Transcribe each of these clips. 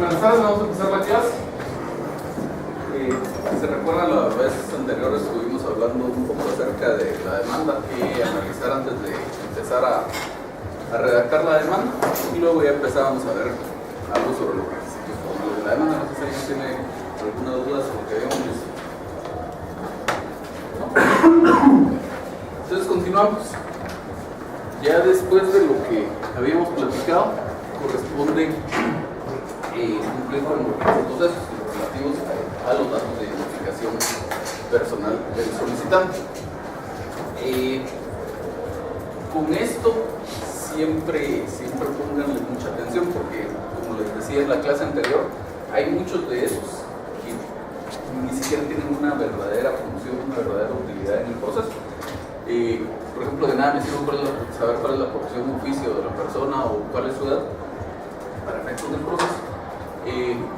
Buenas tardes, vamos a empezar la clase. Si se recuerdan, la vez anterior estuvimos hablando un poco acerca de la demanda que analizar antes de empezar a redactar la demanda, y luego ya empezábamos a ver algo sobre los requisitos formales de la demanda. No sé si alguien tiene alguna duda sobre lo que habíamos visto. ¿No? Entonces continuamos. Ya después de lo que habíamos platicado, corresponde cumplir con los requisitos relativos a los datos de identificación personal del solicitante. Con esto siempre pónganle mucha atención, porque como les decía en la clase anterior, hay muchos de esos que ni siquiera tienen una verdadera función, una verdadera utilidad en el proceso. Por ejemplo, de nada me sirve saber cuál es la profesión o oficio de la persona o cuál es su edad para efectos del proceso,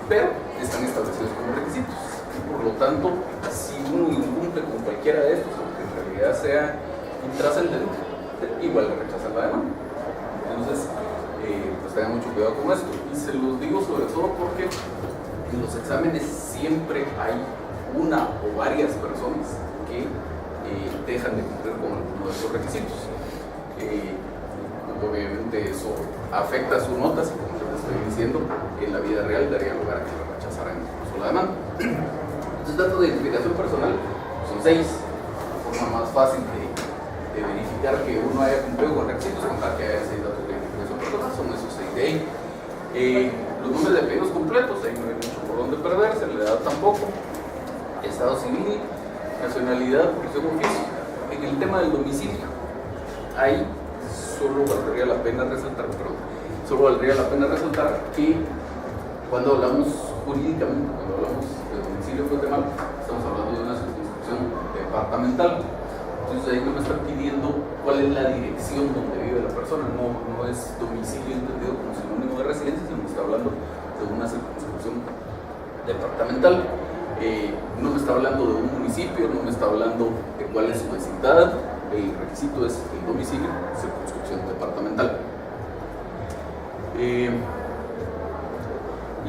pero están establecidos como requisitos. Por lo tanto, si uno incumple con cualquiera de estos, aunque en realidad sea intrascendente, igual le rechazan la demanda. Entonces, pues tengan mucho cuidado con esto. Y se los digo sobre todo porque en los exámenes siempre hay una o varias personas que dejan de cumplir con alguno de esos requisitos. Obviamente eso afecta sus notas y, como les estoy diciendo, en la vida real daría lugar a que le rechazaran incluso la demanda. Entonces, datos de identificación personal son 6. La forma más fácil de verificar que uno haya cumplido con requisitos, contar que haya 6 datos de identificación personal, son esos 6 de ahí. Los nombres de apellidos completos, ahí no hay mucho por dónde perderse, la edad tampoco, estado civil, nacionalidad, profesión, oficio. En el tema del domicilio, ahí solo valdría la pena resaltar que cuando hablamos jurídicamente, cuando hablamos de domicilio de Guatemala, estamos hablando de una circunscripción departamental. Entonces ahí no me están pidiendo cuál es la dirección donde vive la persona, no es domicilio entendido como sinónimo de residencia, sino que está hablando de una circunscripción departamental. No me está hablando de un municipio, no me está hablando de cuál es su vecindad. El requisito es el domicilio, circunscripción departamental. Y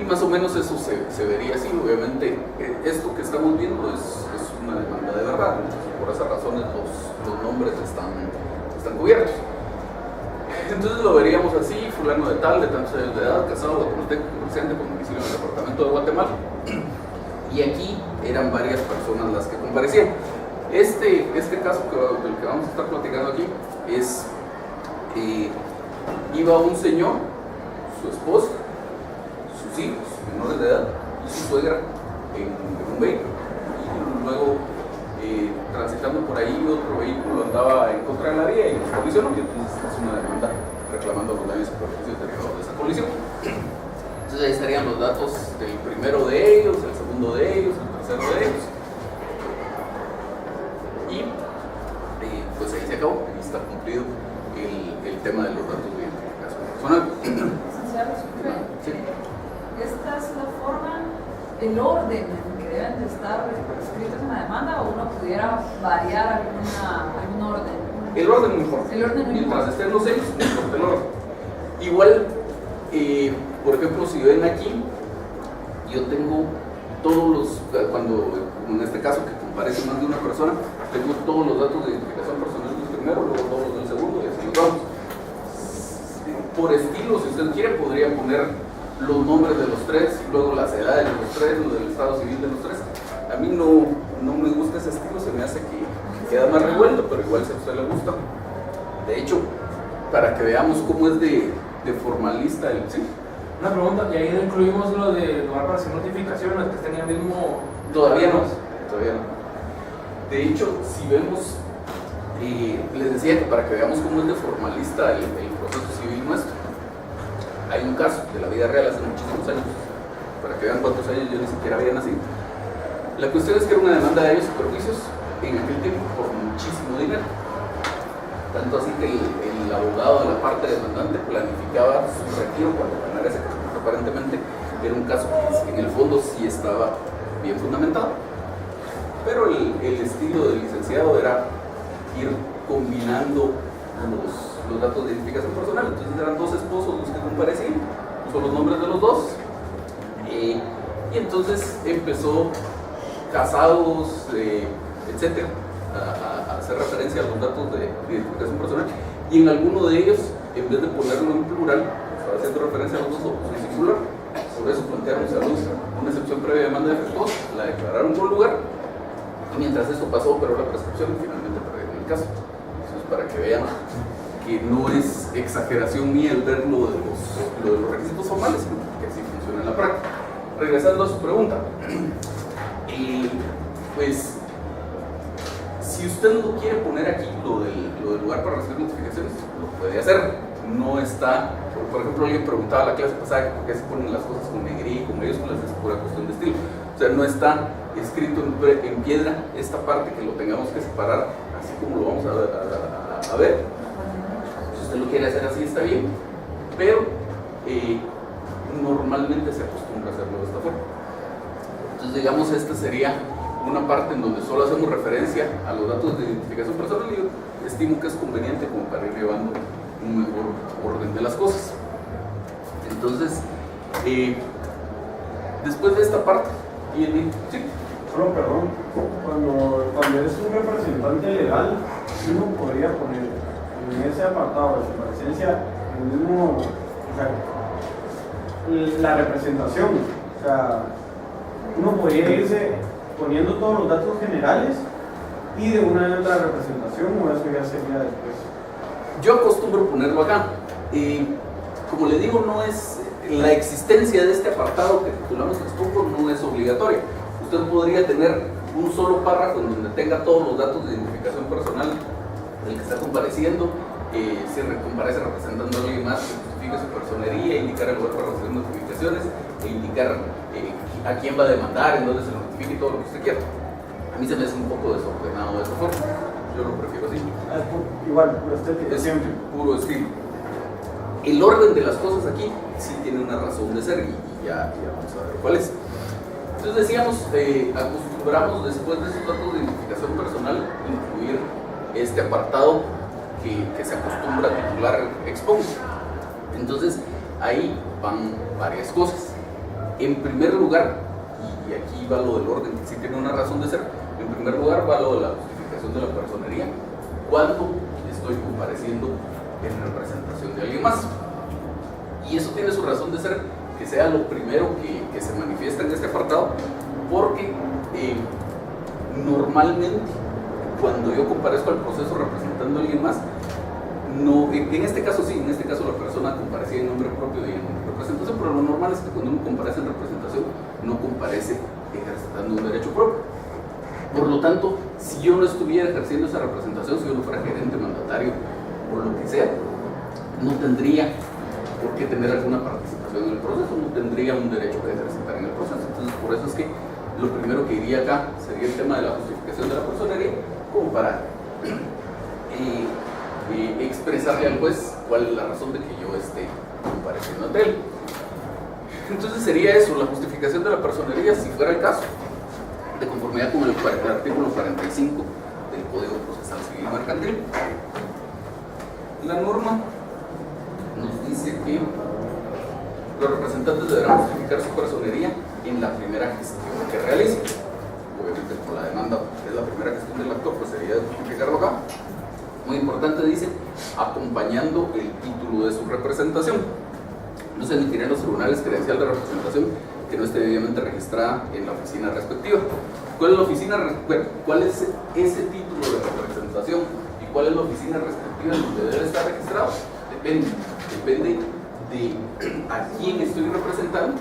más o menos eso se vería así. Obviamente esto que estamos viendo es una demanda de verdad, entonces por esas razones los nombres están cubiertos. Entonces lo veríamos así: fulano de tal, de tantos años de edad, casado, guatemalteco, comerciante, con domicilio en el departamento de Guatemala. Y aquí eran varias personas las que comparecían. Este caso del que vamos a estar platicando aquí es, iba un señor, su esposa, sus hijos menores de edad y su suegra en un vehículo, y luego transitando por ahí otro vehículo andaba en contra de la vía y los colisionó, y entonces es una demanda reclamando los daños y perjuicios derivados de esa colisión. Entonces ahí estarían los datos del primero de ellos, el segundo de ellos, el tercero de ellos. Y pues ahí se acabó, ahí está cumplido el tema de los datos de identificación personal. Licenciado, Sí. ¿Esta es la forma, el orden en que deben de estar escritos en la demanda, o uno pudiera variar algún orden? El orden no importa. El orden no Mientras importa. estén los hechos, no importa el orden. Igual, por ejemplo, si ven aquí, yo tengo todos los, cuando en este caso que comparece más de una persona, tengo todos los datos de identificación personal del primero, luego todos los del segundo, y así los vamos. Por estilo, si usted quiere, podría poner los nombres de los tres, luego las edades de los tres, lo del estado civil de los tres. A mí no me gusta ese estilo, se me hace que queda más revuelto, pero igual si a usted le gusta. De hecho, para que veamos cómo es de formalista el... ¿Sí? Una pregunta, ¿y ahí incluimos lo de lugar para hacer notificaciones que estén en el mismo...? Todavía no. De hecho, si vemos, les decía que para que veamos cómo es de formalista el proceso civil nuestro, hay un caso de la vida real hace muchísimos años, para que vean cuántos años yo ni siquiera había nacido. La cuestión es que era una demanda de daños y perjuicios en aquel tiempo por muchísimo dinero. Tanto así que el abogado de la parte demandante planificaba su retiro cuando ganara ese caso. Aparentemente era un caso que en el fondo sí estaba bien fundamentado, pero el estilo del licenciado era ir combinando los datos de identificación personal. Entonces eran dos esposos los que comparecían, puso los nombres de los dos, Y entonces empezó casados, etcétera, a hacer referencia a los datos de identificación personal, y en alguno de ellos, en vez de ponerlo en plural, estaba haciendo referencia a los dos en singular. Por eso plantearon una excepción previa de demanda defectuosa, la declararon por lugar, y mientras eso pasó operó la prescripción y finalmente perdieron el caso. Eso es para que vean que no es exageración mía el ver lo de los requisitos formales, sino que así funciona en la práctica. Regresando a su pregunta, pues si usted no quiere poner aquí lo del lugar para recibir notificaciones, lo puede hacer. No está, por ejemplo, alguien preguntaba la clase pasada por qué se ponen las cosas con negrilla y con mayúsculas, es pura cuestión de estilo. O sea, no está escrito en piedra esta parte que lo tengamos que separar, así como lo vamos a ver. Si usted lo quiere hacer así, está bien, pero normalmente se acostumbra a hacerlo de esta forma. Entonces, digamos, esta sería una parte en donde solo hacemos referencia a los datos de identificación personal, y yo estimo que es conveniente como para ir llevando un mejor orden de las cosas. Entonces, después de esta parte, viene, sí. Solo, perdón, cuando es un representante legal, uno podría poner en ese apartado de su presencia el mismo, o sea, la representación, o sea, uno podría irse poniendo todos los datos generales y de una y otra representación, o eso ya sería después. Yo acostumbro ponerlo acá. Como le digo, no es la existencia de este apartado que titulamos expongo no es obligatoria. Usted podría tener un solo párrafo en donde tenga todos los datos de identificación personal del que está compareciendo, si comparece representando a alguien más, que justifique su personería, indicar el lugar para recibir notificaciones, e indicar a quién va a demandar, en dónde se notifique y todo lo que usted quiera. A mí se me hace un poco desordenado de esa forma. Yo lo prefiero así. Igual, puro estética. Es siempre puro estilo. El orden de las cosas aquí sí tiene una razón de ser, y ya vamos a ver cuál es. Entonces decíamos, acostumbramos después de esos datos de identificación personal incluir este apartado que se acostumbra a titular expongo. Entonces ahí van varias cosas. En primer lugar, y aquí va lo del orden, que sí tiene una razón de ser, en primer lugar va lo de la justificación de la personería, cuando estoy compareciendo en representación de alguien más. Y eso tiene su razón de ser, que sea lo primero que se manifiesta en este apartado, porque normalmente cuando yo comparezco al proceso representando a alguien más, no, en este caso sí, en este caso la persona comparecía en nombre propio y en representación, pero lo normal es que cuando uno comparece en representación, no comparece ejercitando un derecho propio. Por lo tanto, si yo no estuviera ejerciendo esa representación, si yo no fuera gerente, mandatario o lo que sea, no tendría por qué tener alguna participación en el proceso, no tendría un derecho que ejercitar en el proceso. Entonces, por eso es que lo primero que iría acá sería el tema de la justificación de la personería, como para expresarle al juez cuál es la razón de que yo esté compareciendo ante él. Entonces sería eso, la justificación de la personería, si fuera el caso, de conformidad con el artículo 45 del Código Procesal Civil Mercantil. La norma nos dice que los representantes deberán justificar su personería en la primera gestión que realicen. Obviamente, por la demanda es la primera gestión del actor, pues sería de justificarlo acá. Muy importante, dice, acompañando el título de su representación. No se emitirá en los tribunales credencial de representación que no esté debidamente registrada en la oficina respectiva. ¿Cuál es la oficina? Bueno, ¿cuál es ese título de representación y cuál es la oficina respectiva donde debe estar registrado? Depende de a quién estoy representando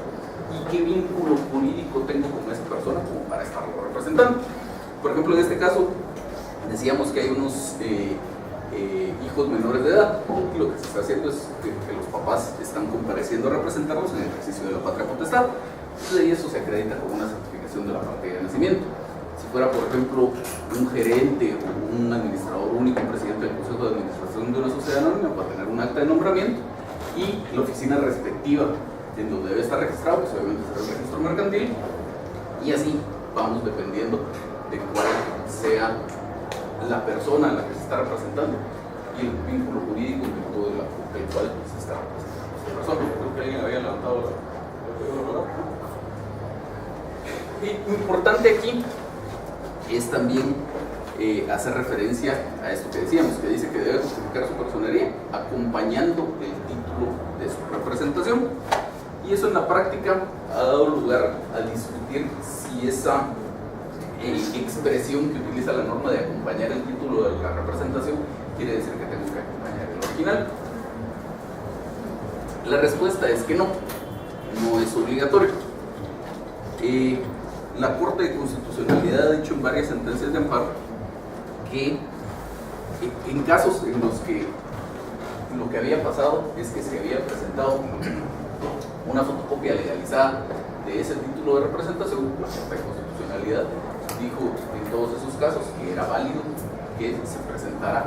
y qué vínculo jurídico tengo con esa persona como para estarlo representando. Por ejemplo, en este caso decíamos que hay unos hijos menores de edad, y lo que se está haciendo es que los papás están compareciendo a representarlos en el ejercicio de la patria potestad. Entonces ahí eso se acredita con una certificación de la partida de nacimiento. Si fuera, por ejemplo, un gerente o un administrador único, un presidente del consejo de administración de una sociedad anónima, va a tener un acta de nombramiento y la oficina respectiva en donde debe estar registrado, pues obviamente será el registro mercantil, y así vamos dependiendo de cuál sea la persona a la que se está representando y el vínculo jurídico en virtud del cual se está representando esta persona. Creo que alguien había levantado la Lo importante aquí es también hacer referencia a esto que decíamos, que dice que debe justificar su personería acompañando el título de su representación. Y eso en la práctica ha dado lugar a discutir si esa expresión que utiliza la norma de acompañar el título de la representación quiere decir que tengo que acompañar el original. La respuesta es que no es obligatorio. La Corte de Constitucionalidad ha dicho en varias sentencias de amparo que en casos en los que lo que había pasado es que se había presentado una fotocopia legalizada de ese título de representación, la Corte de Constitucionalidad dijo en todos esos casos que era válido que se presentara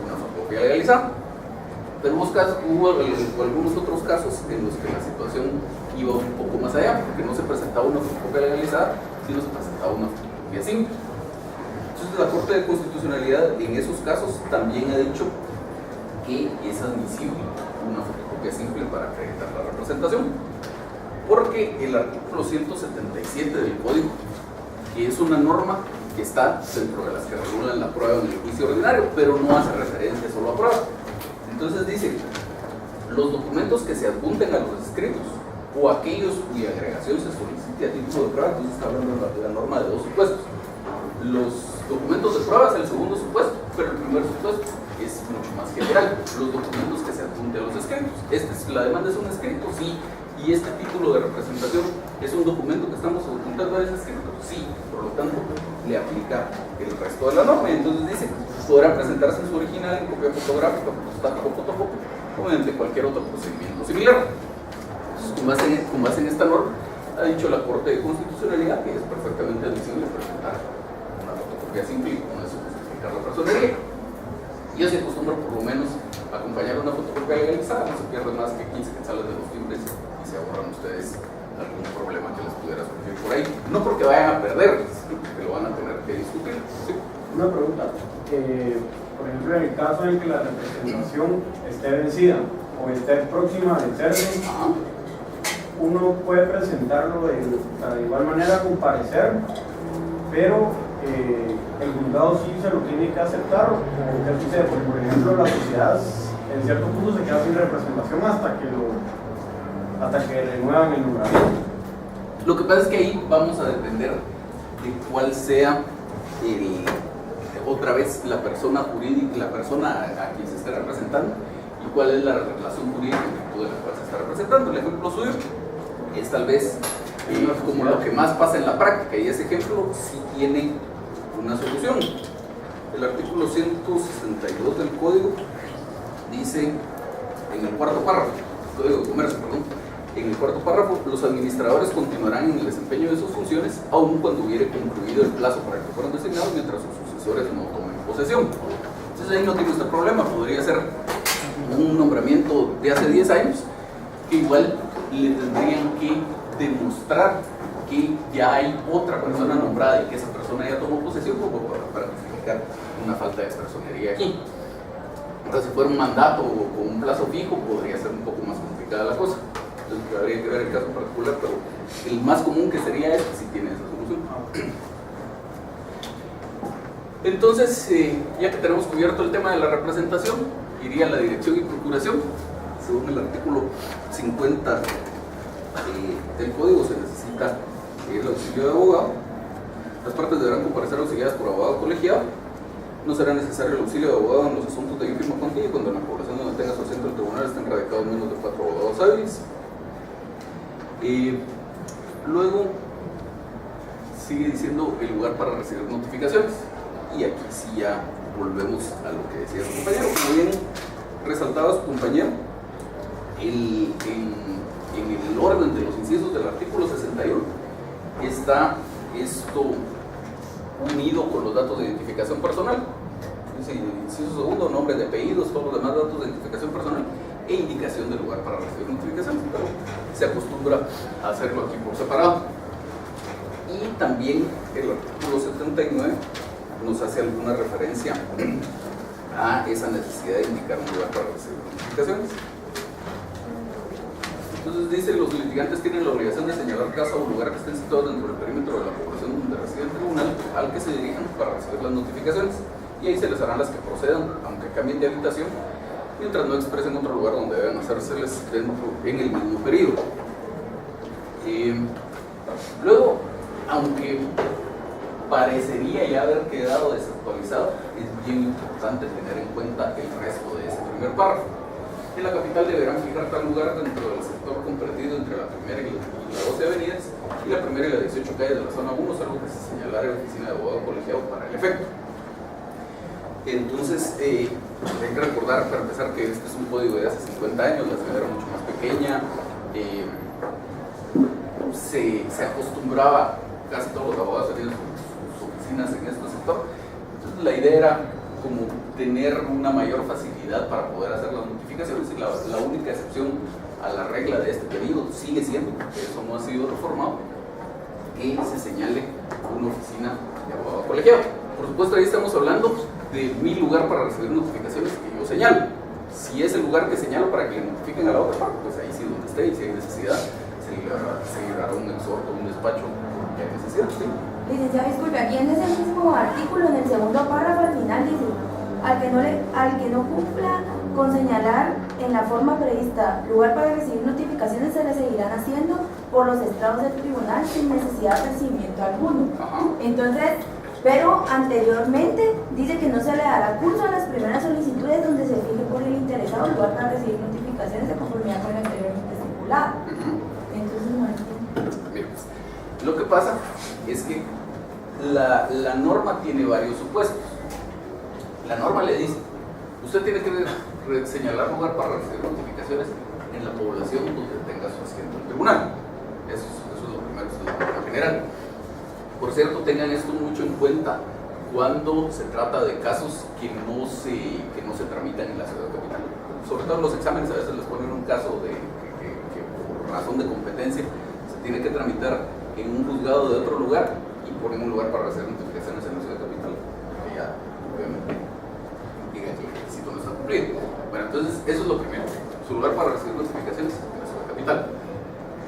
una fotocopia legalizada. Pero hubo algunos otros casos en los que la situación iba un poco más allá, porque no se presentaba una fotocopia legalizada, sino se presentaba una fotocopia simple. Entonces la Corte de Constitucionalidad en esos casos también ha dicho que es admisible una fotocopia simple para acreditar la representación, porque el artículo 177 del Código, que es una norma que está dentro de las que regulan la prueba en el juicio ordinario, pero no hace referencia solo a prueba. Entonces dice, los documentos que se adjunten a los escritos o aquellos cuya agregación se solicite a título de prueba, entonces está hablando de la norma de dos supuestos. Los documentos de prueba es el segundo supuesto, pero el primer supuesto es mucho más general, los documentos que se adjunten a los escritos. La demanda es un escrito, sí, y este título de representación es un documento que estamos adjuntando a ese escrito, sí, por lo tanto le aplica el resto de la norma. Y entonces dice, podrá presentarse en su original en copia fotográfica, fotostática o fotocopia, o mediante cualquier otro procedimiento similar. Entonces, con base en esta norma, ha dicho la Corte de Constitucionalidad que es perfectamente admisible presentar una fotocopia simple y con eso justificar la personería. Yo se acostumbro por lo menos a acompañar una fotocopia legalizada, no se pierde más que 15 quetzales de los timbres y se ahorran ustedes algún problema que les pudiera surgir por ahí. No porque vayan a perder, sino porque lo van a tener que discutir. ¿Sí? Una pregunta. Por ejemplo, en el caso en que la representación esté vencida o esté próxima a vencerse, uno puede presentarlo de igual manera, comparecer, pero el juzgado sí se lo tiene que aceptar. ¿O qué sucede? Porque, por ejemplo, la sociedad en cierto punto se queda sin representación hasta que renuevan el nombramiento. Lo que pasa es que ahí vamos a depender de cuál sea otra vez la persona jurídica, la persona a quien se esté representando y cuál es la relación jurídica de la cual se está representando. El ejemplo suyo es tal vez como lo que más pasa en la práctica, y ese ejemplo sí tiene una solución. El artículo 162 del Código dice en el cuarto párrafo, Código de Comercio, perdón, en el cuarto párrafo, los administradores continuarán en el desempeño de sus funciones aun cuando hubiere concluido el plazo para que fueran designados mientras sus sucesores no tomen posesión. Entonces ahí no tiene este problema, podría ser un nombramiento de hace 10 años que igual le tendrían que demostrar que ya hay otra persona nombrada y que esa persona ya tomó posesión como para justificar una falta de personería aquí. Entonces, si fuera un mandato o con un plazo fijo, podría ser un poco más complicada la cosa. Entonces, habría que ver el caso particular, pero el más común que sería este si tiene esa solución. Entonces, ya que tenemos cubierto el tema de la representación, iría a la dirección y procuración. Según el artículo 50 del Código, se necesita el auxilio de abogado. Las partes deberán comparecer auxiliadas por abogado colegiado. No será necesario el auxilio de abogado en los asuntos de ínfima cuantía cuando en la población donde tenga su asiento el tribunal estén radicados menos de 4 abogados hábiles. Luego sigue diciendo el lugar para recibir notificaciones, y aquí sí ya volvemos a lo que decía su compañero. Como bien resaltaba su compañero, en el orden de los incisos del artículo 61 está esto unido con los datos de identificación personal. Dice inciso segundo, nombre de apellidos, todos los demás datos de identificación personal e indicación del lugar para recibir notificaciones, pero se acostumbra a hacerlo aquí por separado. Y también el artículo 79 nos hace alguna referencia a esa necesidad de indicar un lugar para recibir notificaciones. Entonces dice, los litigantes tienen la obligación de señalar casa o lugar que estén situados dentro del perímetro de la población donde reside el tribunal al que se dirijan para recibir las notificaciones, y ahí se les harán las que procedan, aunque cambien de habitación, mientras no expresen otro lugar donde deben hacérseles en el mismo periodo. Luego, aunque parecería ya haber quedado desactualizado, es bien importante tener en cuenta el resto de ese primer párrafo. En la capital deberán fijar tal lugar dentro del sector comprendido entre la primera y la 12 avenidas y la primera y la 18 calles de la zona 1, salvo que se señalara la oficina de abogado colegiado para el efecto. Entonces, hay que recordar, para empezar, que este es un código de hace 50 años, la ciudad era mucho más pequeña, se acostumbraba, casi todos los abogados tenían sus oficinas en este sector. Entonces, la idea era como tener una mayor facilidad para poder hacer las notificaciones, y la única excepción a la regla de este periodo sigue siendo, porque eso no ha sido reformado, que se señale una oficina de abogado colegiado. Por supuesto, ahí estamos hablando de mi lugar para recibir notificaciones que yo señalo. Si es el lugar que señalo para que le notifiquen a la otra parte, pues ahí sí donde esté, y si hay necesidad, se le hará un exhorto, un despacho que hay necesidad. ¿Sí? Licenciado, disculpe, aquí en ese mismo artículo, en el segundo párrafo al final dice: al que no cumpla con señalar en la forma prevista lugar para recibir notificaciones, se le seguirán haciendo por los estrados del tribunal sin necesidad de recibimiento alguno. Ajá. Entonces, pero anteriormente dice que no se le dará curso a las primeras solicitudes donde se fije por el interesado lugar para recibir notificaciones de conformidad con el anteriormente estipulado. Entonces, no entiendo. Mira, pues, lo que pasa es que la norma tiene varios supuestos. La norma le dice, usted tiene que señalar lugar para recibir notificaciones en la población donde tenga su asiento en el tribunal. Eso es lo primero, eso es lo primero general. Por cierto, tengan esto mucho en cuenta cuando se trata de casos que no se tramitan en la ciudad capital. Sobre todo en los exámenes a veces les ponen un caso que por razón de competencia se tiene que tramitar en un juzgado de otro lugar y ponen un lugar para recibir notificaciones en la ciudad capital, que ya obviamente indica que el requisito no está cumplido. Bueno, entonces eso es lo primero, su lugar para recibir notificaciones en la ciudad capital.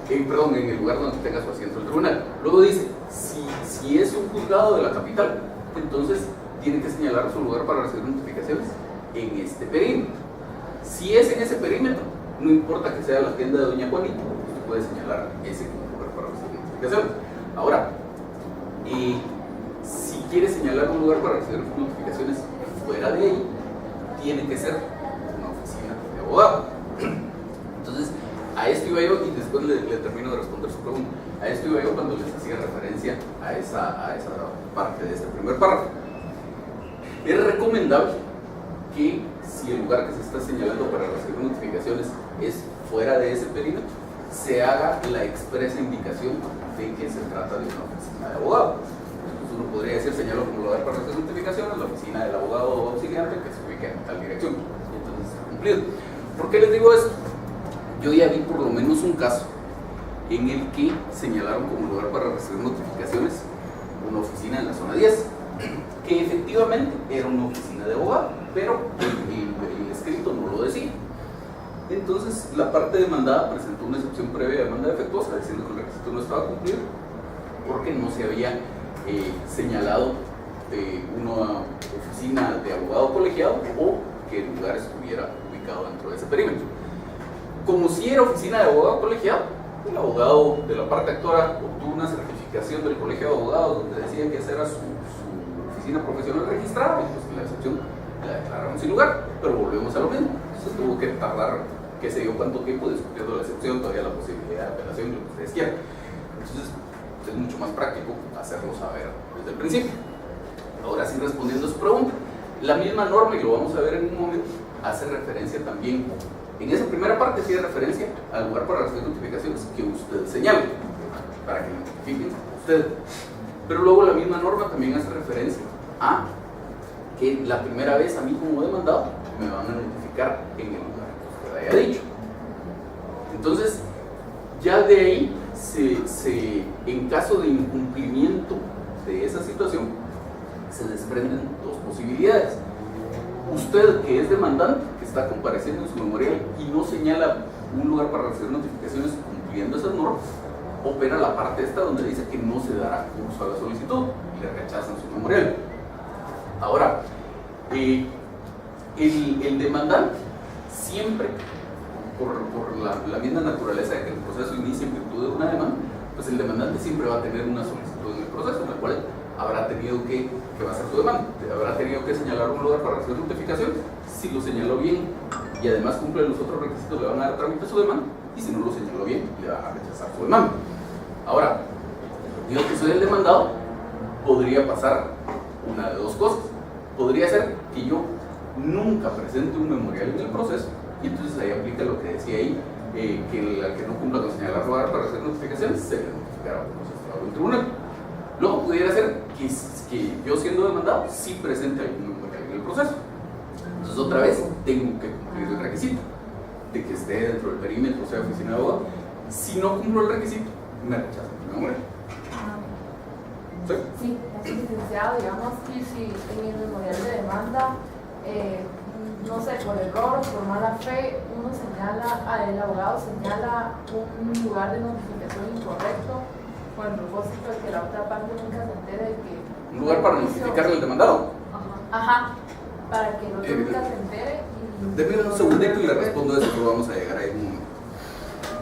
En el lugar donde tenga su asiento el tribunal. Luego dice, si es un juzgado de la capital, entonces tiene que señalar su lugar para recibir notificaciones en este perímetro. Si es en ese perímetro, no importa que sea la tienda de Doña Juanita, usted puede señalar ese como lugar para recibir notificaciones. Ahora, si quiere señalar un lugar para recibir notificaciones fuera de ahí, tiene que ser una oficina de abogado. Entonces, a esto iba yo, y después le termino de responder su pregunta. A esto iba yo cuando les hacía referencia a esa parte de este primer párrafo. Es recomendable que si el lugar que se está señalando para recibir notificaciones es fuera de ese perímetro, se haga la expresa indicación de que se trata de una oficina de abogado. Entonces uno podría decir, señalo como lugar para recibir notificaciones la oficina del abogado auxiliante que se ubica en tal dirección. Y entonces está cumplido. ¿Por qué les digo esto? Yo ya vi por lo menos un caso en el que señalaron como lugar para recibir notificaciones una oficina en la zona 10, que efectivamente era una oficina de abogado, pero el escrito no lo decía. Entonces la parte demandada presentó una excepción previa de demanda defectuosa, diciendo que el requisito no estaba cumplido porque no se había señalado una oficina de abogado colegiado o que el lugar estuviera ubicado dentro de ese perímetro. Como si era oficina de abogado colegiado, el abogado de la parte actora obtuvo una certificación del colegio de abogados donde decía que esa era su oficina profesional registrada, y pues la excepción la declararon sin lugar, pero volvemos a lo mismo. Entonces tuvo que tardar, qué sé yo cuánto tiempo, discutiendo la excepción, todavía la posibilidad de apelación, lo que ustedes quieran. Entonces es mucho más práctico hacerlo saber desde el principio. Ahora sí, respondiendo a su pregunta, la misma norma, y lo vamos a ver en un momento, hace referencia también, en esa primera parte sí hace referencia al lugar para recibir notificaciones que usted señale, para que notifiquen a usted. Pero luego la misma norma también hace referencia a que la primera vez a mí como demandado me van a notificar en el lugar que usted haya dicho. Entonces, ya de ahí, en caso de incumplimiento de esa situación, se desprenden dos posibilidades. Usted, que es demandante, que está compareciendo en su memorial y no señala un lugar para recibir notificaciones cumpliendo esas normas, opera la parte esta donde dice que no se dará curso a la solicitud y le rechazan su memorial. Ahora, el demandante siempre, por la misma naturaleza de que el proceso inicia en virtud de una demanda, pues el demandante siempre va a tener una solicitud en el proceso en la cual habrá tenido que basar su demanda, habrá tenido que señalar un lugar para recibir notificaciones. Si lo señaló bien y además cumple los otros requisitos, le van a dar trámite a su demanda, y si no lo señaló bien, le van a rechazar su demanda. Ahora, yo que soy el demandado, podría pasar una de dos cosas. Podría ser que yo nunca presente un memorial en el proceso, y entonces ahí aplica lo que decía ahí, que el que no cumpla con señalar lugar para recibir notificaciones se le notificará al proceso en el tribunal. Luego pudiera ser que yo, siendo demandado, sí presente algún memorial en el proceso. Entonces otra vez tengo que cumplir el requisito de que esté dentro del perímetro, sea oficina de abogado. Si no cumplo el requisito, me rechazan mi memorial. ¿Sí? Sí, licenciado, digamos que si en el memorial de demanda, no sé, por error o por mala fe, uno señala, el abogado señala un lugar de notificación incorrecto, con el propósito de que la otra parte nunca se entere de que... Un lugar para notificarle al demandado. Ajá, para que el otro nunca se entere. Deme un segundito y le respondo eso, pero vamos a llegar ahí en un momento.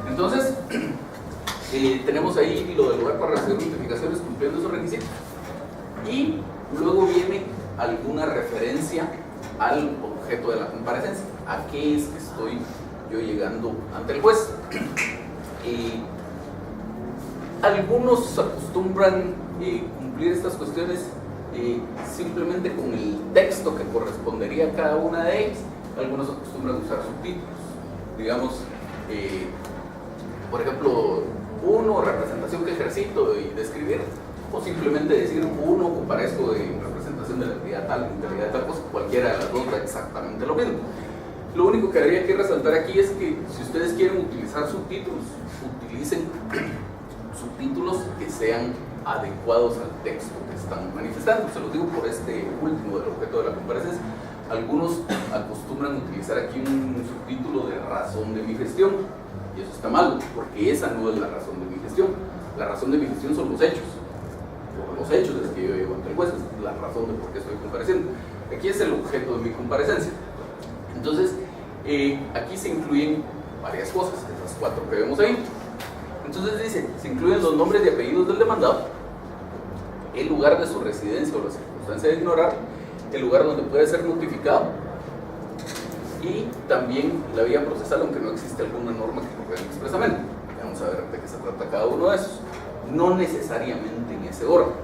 Entonces, tenemos ahí lo del lugar para recibir notificaciones cumpliendo esos requisitos. Y luego viene alguna referencia al objeto de la comparecencia. ¿A qué es que estoy yo llegando ante el juez? Algunos acostumbran cumplir estas cuestiones simplemente con el texto que correspondería a cada una de ellas. Algunos acostumbran usar subtítulos. Digamos, por ejemplo, representación que ejercito y describir, o simplemente decir comparezco en representación de la entidad tal, integridad de tal cosa. Cualquiera de las dos da exactamente lo mismo. Lo único que habría que resaltar aquí es que si ustedes quieren utilizar subtítulos, utilicen subtítulos que sean adecuados al texto que están manifestando. Se los digo por este último del objeto de la comparecencia. Algunos acostumbran utilizar aquí un subtítulo de razón de mi gestión, y eso está mal, porque esa no es la razón de mi gestión. La razón de mi gestión son los hechos. Los hechos es que yo llevo ante el juez, es la razón de por qué estoy compareciendo. Aquí es el objeto de mi comparecencia. Entonces, aquí se incluyen varias cosas, esas 4 que vemos ahí. Entonces dice, se incluyen los nombres y apellidos del demandado, el lugar de su residencia o la circunstancia de ignorar, el lugar donde puede ser notificado, y también la vía procesal, aunque no existe alguna norma que lo regule expresamente. Vamos a ver de qué se trata cada uno de esos. No necesariamente en ese orden.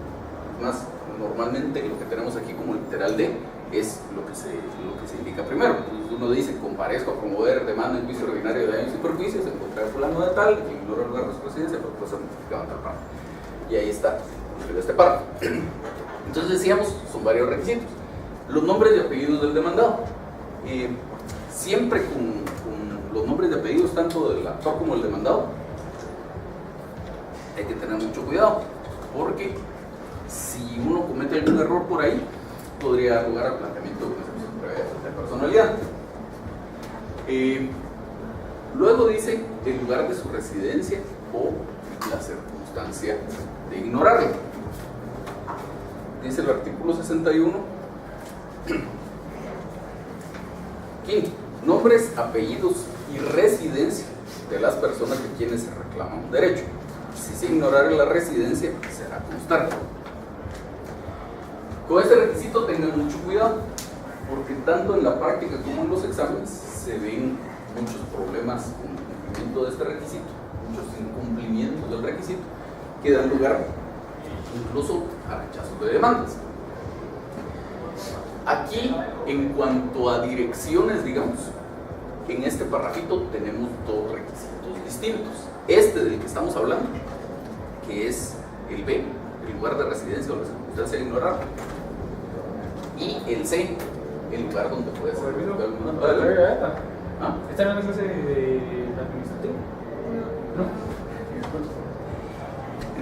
Es más, normalmente lo que tenemos aquí como literal D es lo que se indica primero. Entonces uno dice, comparezco a promover demanda en juicio ordinario de daños y perjuicios en contra de fulano de tal, que ignora el lugar de su residencia, pero puede ser notificado en tal parte. Y ahí está, este párrafo. Entonces decíamos, son varios requisitos. Los nombres y apellidos del demandado. Siempre con los nombres y apellidos tanto del actor como del demandado, hay que tener mucho cuidado, porque si uno comete algún error por ahí, podría dar lugar al planteamiento de concepción de personalidad. Luego dice el lugar de su residencia o la circunstancia de ignorarlo. Dice el artículo 61. Quinto, nombres, apellidos y residencia de las personas de quienes se reclama un derecho. Si se ignorara la residencia, será constar. Con este requisito tengan mucho cuidado, porque tanto en la práctica como en los exámenes se ven muchos problemas con el cumplimiento de este requisito, muchos incumplimientos del requisito, que dan lugar incluso a rechazos de demandas. Aquí, en cuanto a direcciones, digamos, en este parrafito tenemos 2 requisitos distintos. Este del que estamos hablando, que es el B, el lugar de residencia o la circunstancia de ignorar, y el C, el lugar donde puede ser. ¿Esta no es la clase de administrativo? No.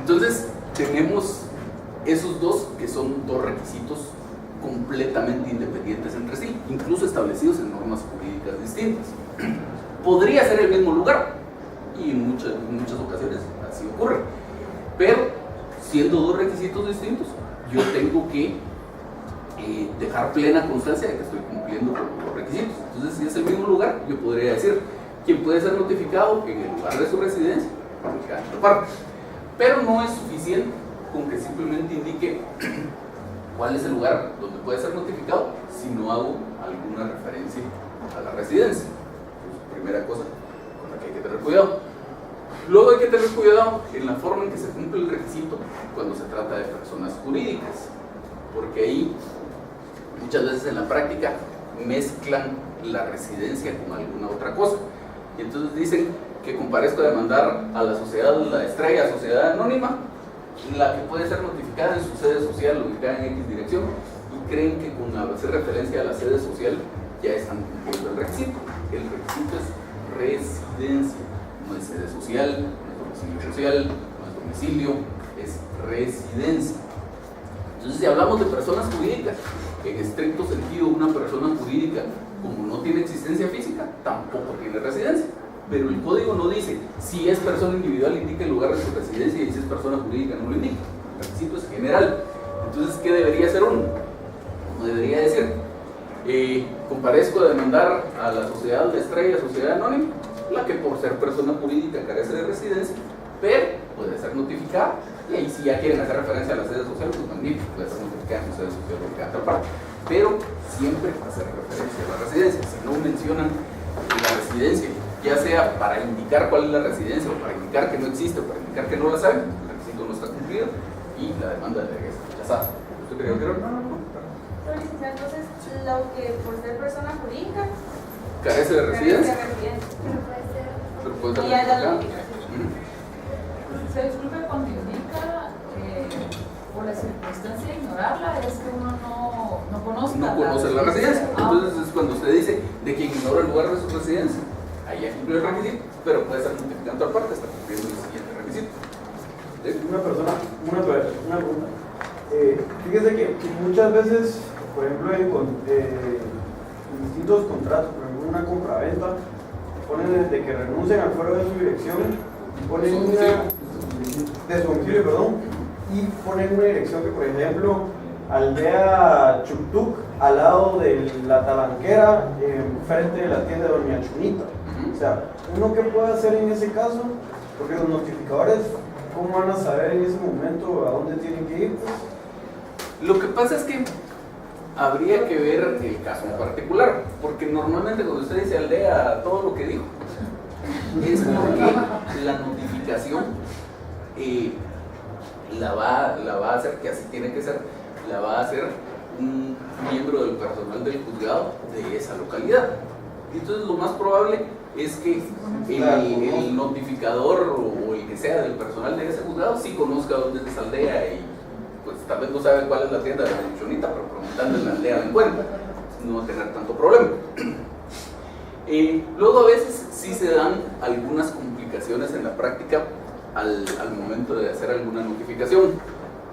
Entonces, tenemos esos 2 que son 2 requisitos completamente independientes entre sí, incluso establecidos en normas jurídicas distintas. podría ser el mismo lugar, y en muchas ocasiones así ocurre, pero siendo dos requisitos distintos, yo tengo que dejar plena constancia de que estoy cumpliendo con los requisitos. Entonces, si es el mismo lugar, yo podría decir quién puede ser notificado en el lugar de su residencia, en cada parte. Pero no es suficiente con que simplemente indique cuál es el lugar donde puede ser notificado si no hago alguna referencia a la residencia. Entonces, primera cosa con la que hay que tener cuidado. Luego hay que tener cuidado en la forma en que se cumple el requisito cuando se trata de personas jurídicas, porque ahí muchas veces en la práctica mezclan la residencia con alguna otra cosa, y entonces dicen que comparezco a demandar a la sociedad La Estrella, sociedad anónima, la que puede ser notificada en su sede social ubicada en X dirección, y creen que con hacer referencia a la sede social ya están cumpliendo el requisito. El requisito es residencia, no es sede social, no es domicilio social, no es domicilio, es residencia. Entonces, si hablamos de personas jurídicas, en estricto sentido, una persona jurídica, como no tiene existencia física, tampoco tiene residencia. Pero el código no dice si es persona individual, indica el lugar de su residencia, y si es persona jurídica, no lo indica. El requisito es general. Entonces, ¿qué debería hacer uno? Uno debería decir: comparezco a demandar a la sociedad de Estrella, sociedad anónima, la que por ser persona jurídica carece de residencia, pero puede ser notificada, y ahí si ya quieren hacer referencia a la sede social, pues magnífico, puede ser notificada en su sede social o en otra parte, pero siempre hacer referencia a la residencia. Si no mencionan la residencia, ya sea para indicar cuál es la residencia, o para indicar que no existe, o para indicar que no la saben, el requisito no está cumplido y la demanda debería ser rechazada. ¿Usted cree que no? Entonces, lo que por ser persona jurídica Carece de residencia. Pero Pero puede ser y ya la notificada. notificación. Se disculpe cuando indica por la circunstancia de ignorarla, es que uno no conozca No conoce la residencia. Ah, Entonces es cuando usted dice de quien ignora el lugar de su residencia. Ahí ya cumplió el requisito, pero puede ser notificante aparte, está cumpliendo el siguiente requisito. ¿Sí? Una pregunta. Fíjese que muchas veces, por ejemplo, en distintos contratos, por ejemplo, una compraventa, ponen desde que renuncian al fuero de su dirección, ponen de su domicilio, perdón, y ponen una dirección que, por ejemplo, aldea Chuptuc, al lado de la talanquera, frente de la tienda de Doña Chunita. O sea, ¿uno qué puede hacer en ese caso? Porque los notificadores, ¿cómo van a saber en ese momento a dónde tienen que ir? Pues? Lo que pasa es que habría que ver el caso en particular, porque normalmente cuando usted dice aldea, todo lo que dijo, es porque la notificación la va a hacer, que así tiene que ser, la va a hacer un miembro del personal del juzgado de esa localidad. Entonces lo más probable es que el notificador o el que sea del personal de ese juzgado sí conozca dónde es esa aldea, y pues tal vez no sabe cuál es la tienda de la Chonita, pero preguntando en la aldea la encuentra, no va a tener tanto problema. Luego a veces sí se dan algunas complicaciones en la práctica al momento de hacer alguna notificación,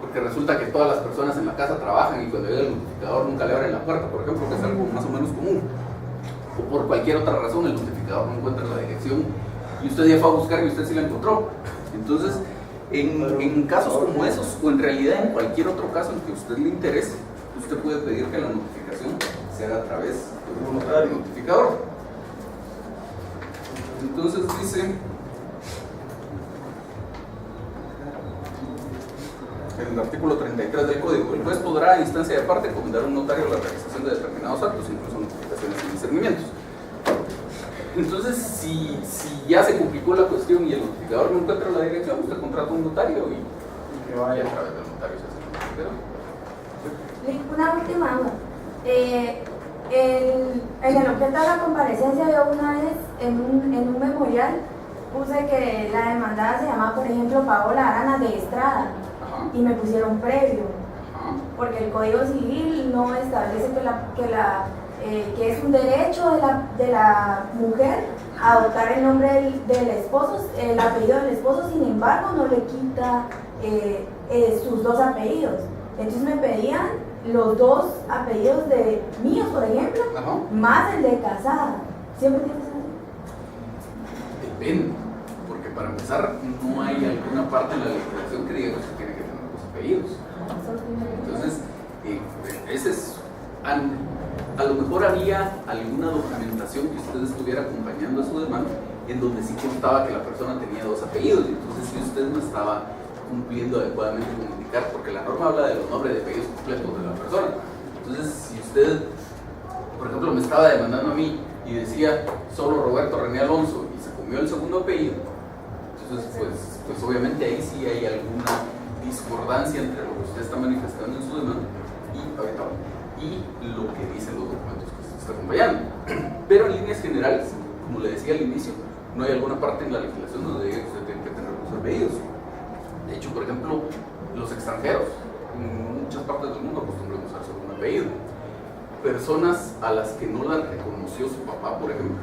porque resulta que todas las personas en la casa trabajan y cuando llega el notificador nunca le abren la puerta, por ejemplo, que es algo más o menos común, o por cualquier otra razón el notificador no encuentra la dirección y usted ya fue a buscar y usted sí la encontró. Entonces, en casos como esos, o en realidad en cualquier otro caso en que a usted le interese, usted puede pedir que la notificación se haga a través de un notificador. Entonces dice, en el artículo 33 del Código, el juez podrá a instancia de parte encomendar a un notario la realización de determinados actos, incluso notificaciones y discernimientos. Entonces, si ya se complicó la cuestión y el notificador no encuentra la dirección, usted contrata a un notario y que vaya a través del notario se hace el notificador. Una última duda. En el objeto de la comparecencia, yo una vez en un memorial puse que la demandada se llamaba, por ejemplo, Paola Arana de Estrada. Ajá. Y me pusieron previo, Ajá. porque el Código Civil no establece que es un derecho de la mujer adoptar el nombre del esposo, el apellido del esposo. Sin embargo, no le quita sus dos apellidos. Entonces me pedían los dos apellidos de míos, por ejemplo, Ajá. más el de casada. Siempre tiene que ser así. depende, porque para empezar no hay alguna parte en la legislación que diga que usted tiene que tener los apellidos. Entonces, ese es, a lo mejor había alguna documentación que usted estuviera acompañando a su demanda en donde sí constaba que la persona tenía 2 apellidos, y entonces si usted no estaba cumpliendo adecuadamente con indicar, porque la norma habla de los nombres de apellidos completos de la persona. Entonces, si usted, por ejemplo, me estaba demandando a mí y decía solo Roberto René Alonso y se comió el segundo apellido, entonces pues obviamente ahí sí hay alguna discordancia entre lo que usted está manifestando en su demanda y lo que dicen los documentos que usted está acompañando. Pero en líneas generales, como le decía al inicio, no hay alguna parte en la legislación donde diga que usted tiene que tener los apellidos. De hecho, por ejemplo, los extranjeros en muchas partes del mundo acostumbran usar solo un apellido. Personas a las que no las reconoció su papá, por ejemplo,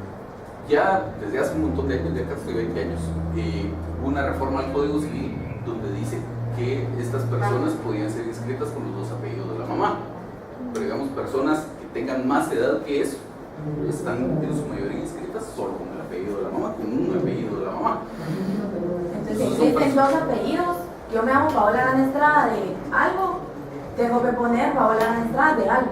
ya desde hace un montón de años, ya casi 20 años, hubo una reforma al Código Civil donde dice que estas personas podían ser inscritas con los 2 apellidos de la mamá. Pero digamos, personas que tengan más edad que eso están en su mayoría inscritas solo con el apellido de la mamá, con un apellido de la mamá. Entonces, si existen 2 apellidos, yo me llamo Paola Arana Estrada de algo, tengo que poner Paola Arana Estrada de algo.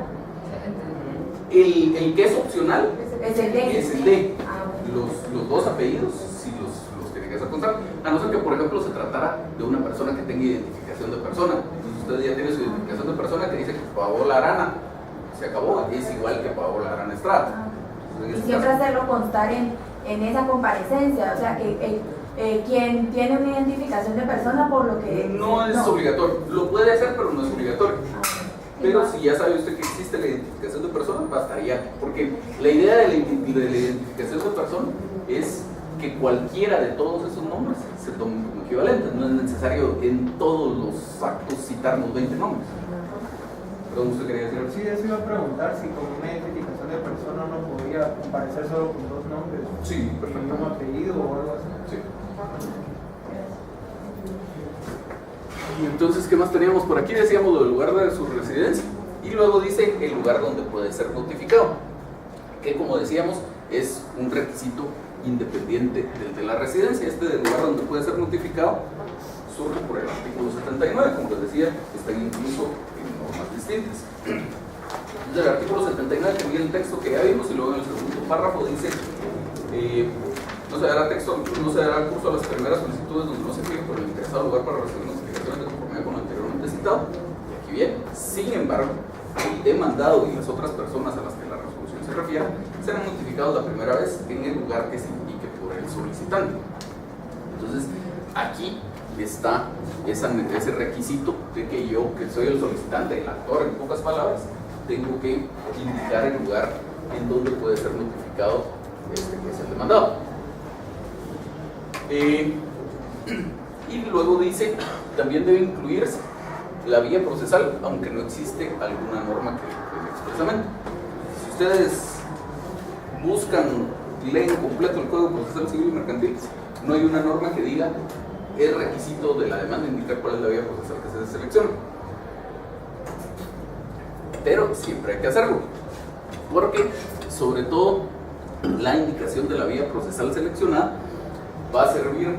El que es opcional Es el D. es el D. Ah, bueno. Los 2 apellidos sí los tiene que hacer constar, a no ser que, por ejemplo, se tratara de una persona que tenga identificación de persona. Entonces usted ya tiene su identificación de persona que dice que Paola Arana, se acabó, es igual que Paola Arana Estrada. Y siempre hacerlo constar en esa comparecencia, o sea, quien tiene una identificación de persona por lo que... No es obligatorio, lo puede hacer, pero no es obligatorio. Pero si ya sabe usted que existe la identificación de persona, bastaría, porque la idea de la identificación de persona es que cualquiera de todos esos nombres se tomen como equivalentes. No es necesario en todos los actos citarnos 20 nombres. Perdón, ¿usted quería decir algo? Sí, eso iba a preguntar si con una identificación de persona uno podía comparecer solo con 2 nombres. Sí, Y un perfectamente. apellido o algo así. Sí. Y entonces, ¿qué más teníamos por aquí? Decíamos lo del lugar de su residencia. Y luego dice el lugar donde puede ser notificado, que como decíamos es un requisito independiente del de la residencia. Este del lugar donde puede ser notificado surge por el artículo 79, como les decía, están incluso en normas distintas. Entonces, el artículo 79, que viene el texto que ya vimos, y luego en el segundo párrafo dice no se dará curso a las primeras solicitudes donde no se fije por el interesado lugar para recibir notificaciones de conformidad con lo anteriormente citado. Y aquí viene, sin embargo, el demandado y las otras personas a las que la resolución se refiere serán notificados la primera vez en el lugar que se indique por el solicitante. Entonces, aquí está ese requisito de que yo, que soy el solicitante, el actor, en pocas palabras, tengo que indicar el lugar en donde puede ser notificado que es el demandado. Y luego dice, también debe incluirse la vía procesal, aunque no existe alguna norma que lo diga expresamente. Si ustedes buscan, leen completo el Código Procesal Civil y Mercantil, no hay una norma que diga es requisito de la demanda indicar cuál es la vía procesal que se selecciona. Pero siempre hay que hacerlo, porque sobre todo la indicación de la vía procesal seleccionada va a servir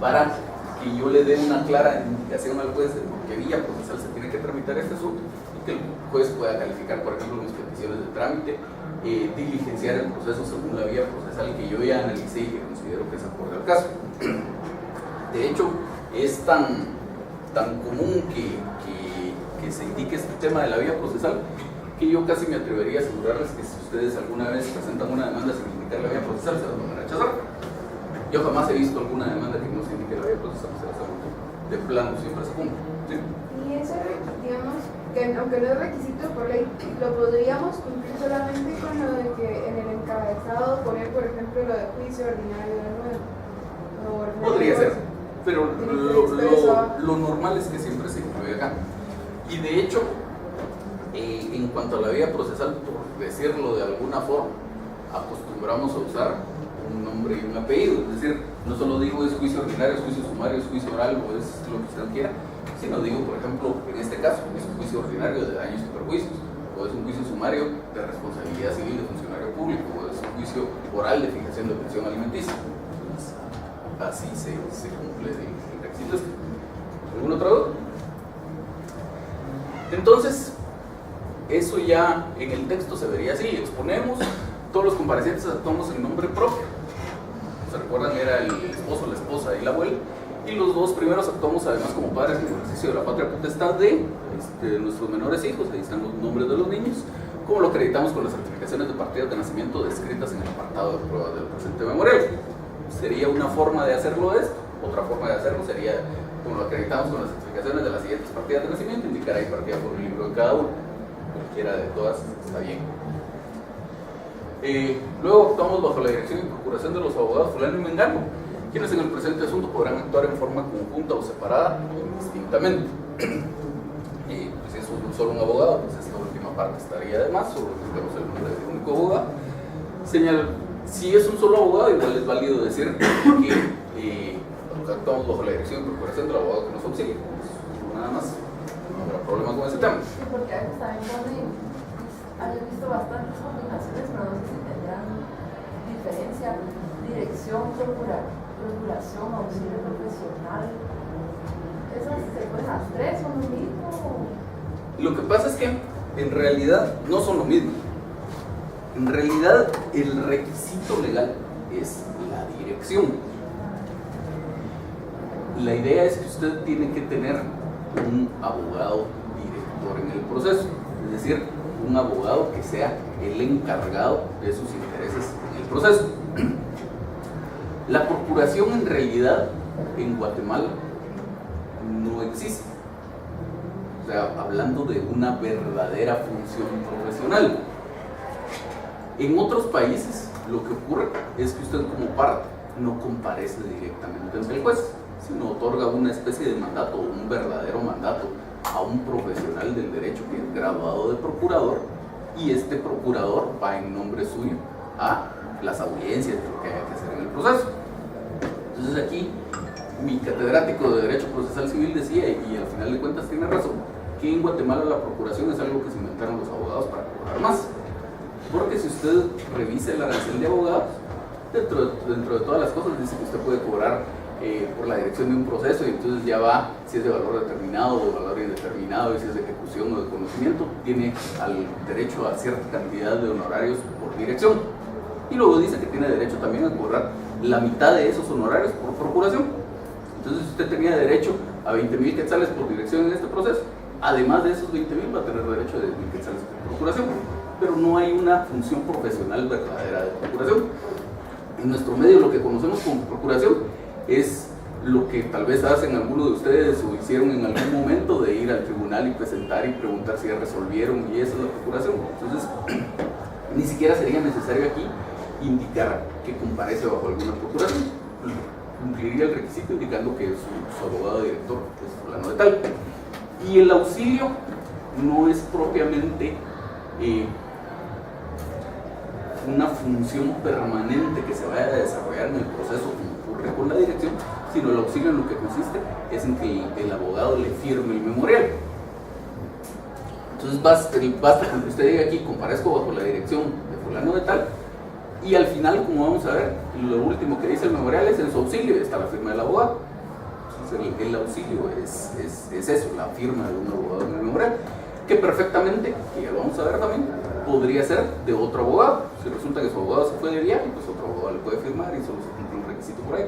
para que yo le dé una clara indicación al juez de por qué vía procesal se tiene que tramitar este asunto y que el juez pueda calificar, por ejemplo, mis peticiones de trámite, diligenciar el proceso según la vía procesal que yo ya analicé y que considero que es acorde al caso. De hecho, es tan común que se indique este tema de la vía procesal que yo casi me atrevería a asegurarles que si ustedes alguna vez presentan una demanda sin indicar la vía procesal, se la van a rechazar. Yo jamás he visto alguna demanda que no se indique la vía procesal, de plano siempre se cumple. ¿Sí? Y eso, digamos, que aunque no es requisito por ley, lo podríamos cumplir solamente con lo de que en el encabezado poner, por ejemplo, lo de juicio ordinario de nuevo. Podría ser, pero lo normal es que siempre se incluye acá. Y de hecho, en cuanto a la vía procesal, por decirlo de alguna forma, acostumbramos a usar un nombre y un apellido, es decir, no solo digo es juicio ordinario, es juicio sumario, es juicio oral o es lo que usted quiera, sino digo, por ejemplo, en este caso, es un juicio ordinario de daños y perjuicios, o es un juicio sumario de responsabilidad civil de funcionario público, o es un juicio oral de fijación de pensión alimenticia. así se cumple el requisito. ¿Alguna otra duda? Entonces, eso ya en el texto se vería así: exponemos, todos los comparecientes actuamos en nombre propio. ¿Se recuerdan? Era el esposo, la esposa y la abuela. Y los dos primeros actuamos además como padres en el ejercicio de la patria potestad de nuestros menores hijos. Ahí están los nombres de los niños, como lo acreditamos con las certificaciones de partidas de nacimiento descritas en el apartado de pruebas del presente memorial. Sería una forma de hacerlo esto. Otra forma de hacerlo sería, como lo acreditamos con las certificaciones de las siguientes partidas de nacimiento, indicar ahí partida por el libro de cada uno. Cualquiera de todas está bien. Luego actuamos bajo la dirección y procuración de los abogados fulano y mengano, quienes en el presente asunto podrán actuar en forma conjunta o separada o indistintamente. Pues si es solo un abogado, pues esta última parte estaría de más, solo tenemos el nombre del único abogado. Si es un solo abogado, igual es válido decir que actuamos bajo la dirección y procuración del abogado que nos auxilia. Pues, nada más, no habrá problema con ese tema. Sí, porque a veces también ponen, han visto bastantes combinaciones, pero no sé si tendrán diferencia: dirección, procuración, auxilio profesional. ¿Esas se pueden las tres? ¿Son lo mismo? Lo que pasa es que en realidad no son lo mismo. En realidad el requisito legal es la dirección. La idea es que usted tiene que tener un abogado director en el proceso, es decir, un abogado que sea el encargado de sus intereses en el proceso. La procuración en realidad en Guatemala no existe. O sea, hablando de una verdadera función profesional. En otros países lo que ocurre es que usted como parte no comparece directamente ante el juez, sino otorga una especie de mandato, un verdadero mandato, a un profesional del derecho que es graduado de procurador, y este procurador va en nombre suyo a las audiencias de lo que haya que hacer en el proceso. Entonces aquí mi catedrático de Derecho Procesal Civil decía, y al final de cuentas tiene razón, que en Guatemala la procuración es algo que se inventaron los abogados para cobrar más. Porque si usted revisa el arancel de abogados, dentro de todas las cosas dice que usted puede cobrar por la dirección de un proceso, y entonces ya va, si es de valor determinado o de valor indeterminado, y si es de ejecución o de conocimiento, tiene al derecho a cierta cantidad de honorarios por dirección. Y luego dice que tiene derecho también a cobrar la mitad de esos honorarios por procuración. Entonces, si usted tenía derecho a 20,000 quetzales por dirección en este proceso, además de esos 20,000 va a tener derecho a 10,000 quetzales por procuración. Pero no hay una función profesional verdadera de procuración. En nuestro medio lo que conocemos como procuración es lo que tal vez hacen algunos de ustedes o hicieron en algún momento, de ir al tribunal y presentar y preguntar si ya resolvieron, y esa es la procuración. Entonces, ni siquiera sería necesario aquí indicar que comparece bajo alguna procuración. Cumpliría el requisito indicando que su abogado director es fulano de tal. Y el auxilio no es propiamente una función permanente que se vaya a desarrollar en el proceso como ocurre con la dirección, sino el auxilio en lo que consiste es en que el abogado le firme el memorial. Entonces basta con que usted diga aquí: comparezco bajo la dirección de fulano de tal, y al final, como vamos a ver, lo último que dice el memorial es en su auxilio, está la firma del abogado. Entonces el auxilio es eso, la firma de un abogado en el memorial, que perfectamente, que ya lo vamos a ver también, podría ser de otro abogado. Si resulta que su abogado se fue de viaje, pues otro abogado le puede firmar y solo se cumple un requisito por ahí.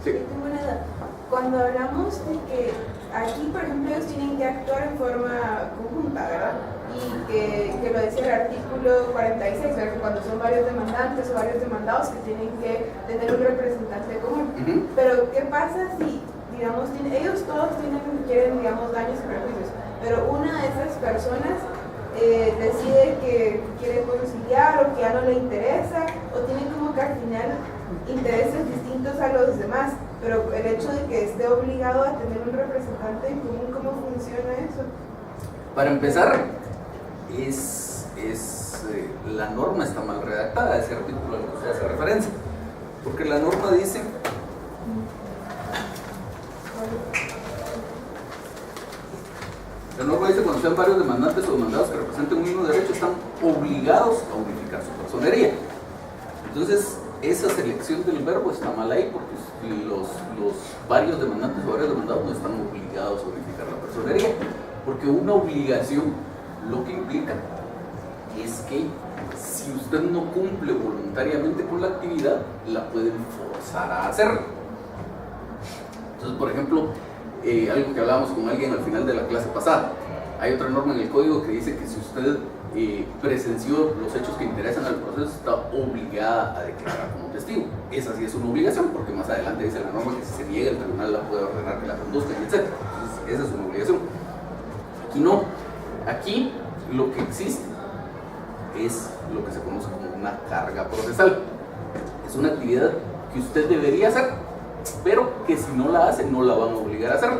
Sí. Tengo una duda. Cuando hablamos de que aquí, por ejemplo, ellos tienen que actuar en forma conjunta, ¿verdad? Y que lo decía el artículo 46, ¿verdad? Que cuando son varios demandantes o varios demandados, que tienen que tener un representante común. Pero ¿qué pasa si, digamos, ellos todos quieren, digamos, daños y perjuicios, pero una de esas personas decide que quiere conciliar, o que ya no le interesa, o tiene como que al final intereses distintos a los demás, pero el hecho de que esté obligado a tener un representante en común, ¿cómo funciona eso? Para empezar, la norma está mal redactada, ese artículo al que se hace referencia, porque la norma dice cuando sean varios demandantes o demandados que representen un mismo derecho, están obligados a unificar su personería. Entonces, esa selección del verbo está mal ahí porque los varios demandantes o varios demandados no están obligados a unificar la personería, porque una obligación lo que implica es que si usted no cumple voluntariamente con la actividad, la pueden forzar a hacerlo. Entonces, por ejemplo, algo que hablábamos con alguien al final de la clase pasada, hay otra norma en el código que dice que si usted presenció los hechos que interesan al proceso, está obligada a declarar como testigo. Esa sí es una obligación, porque más adelante dice la norma que si se niega, el tribunal la puede ordenar que la conduzcan, etc. Entonces, esa es una obligación. Aquí no. Aquí lo que existe es lo que se conoce como una carga procesal. Es una actividad que usted debería hacer, pero que si no la hace, no la van a obligar a hacer.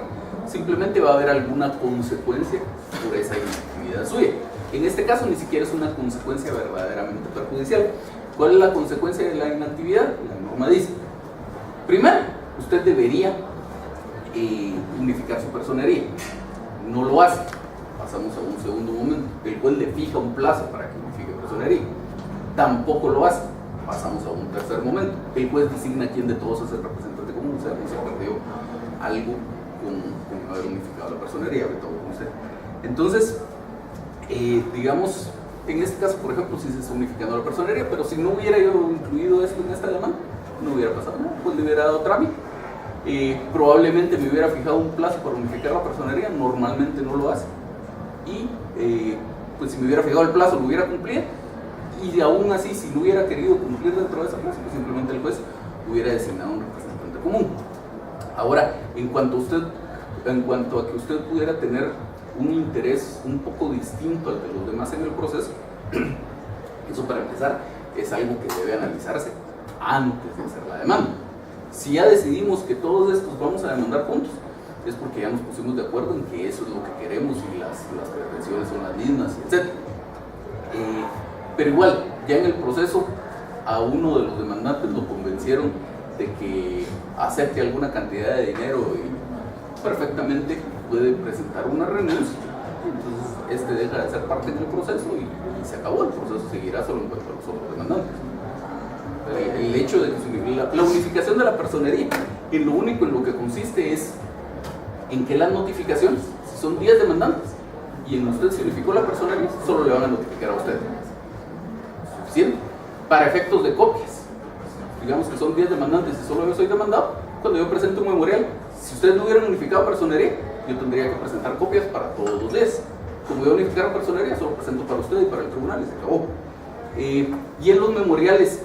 Simplemente va a haber alguna consecuencia por esa inactividad suya. En este caso ni siquiera es una consecuencia verdaderamente perjudicial. ¿Cuál es la consecuencia de la inactividad? La norma dice, primero, usted debería unificar su personería. No lo hace. Pasamos a un segundo momento. El juez le fija un plazo para que unifique personería. Tampoco lo hace. Pasamos a un tercer momento. El juez designa quién de todos es el representante común. O sea, no se perdió algo con haber unificado la personería. Entonces, digamos, en este caso, por ejemplo, si se está unificando la personería, pero si no hubiera yo incluido esto en esta demanda, no hubiera pasado nada, pues le hubiera dado trámite. Probablemente me hubiera fijado un plazo para unificar la personería, normalmente no lo hace. Y pues si me hubiera fijado el plazo, lo hubiera cumplido. Y aún así, si no hubiera querido cumplir dentro de ese plazo, pues simplemente el juez hubiera designado un representante común. Ahora, en cuanto a que usted pudiera tener un interés un poco distinto al de los demás en el proceso, eso para empezar es algo que debe analizarse antes de hacer la demanda. Si ya decidimos que todos estos vamos a demandar juntos, es porque ya nos pusimos de acuerdo en que eso es lo que queremos y las pretensiones son las mismas, etc. Pero igual, ya en el proceso a uno de los demandantes lo convencieron de que acepte alguna cantidad de dinero y perfectamente puede presentar una renuncia. Entonces deja de ser parte del proceso y se acabó. El proceso seguirá solo en cuanto a los otros demandantes. El hecho de que la unificación de la personería, y lo único en lo que consiste es en que las notificaciones, si son 10 demandantes y en usted se unificó la personería, solo le van a notificar a usted. Suficiente. Para efectos de copias, digamos que son 10 demandantes y solo yo soy demandado, cuando yo presento un memorial, si ustedes no hubieran unificado personería, yo tendría que presentar copias para todos los días. Como yo unificar personería, solo presento para usted y para el tribunal y se acabó. Y en los memoriales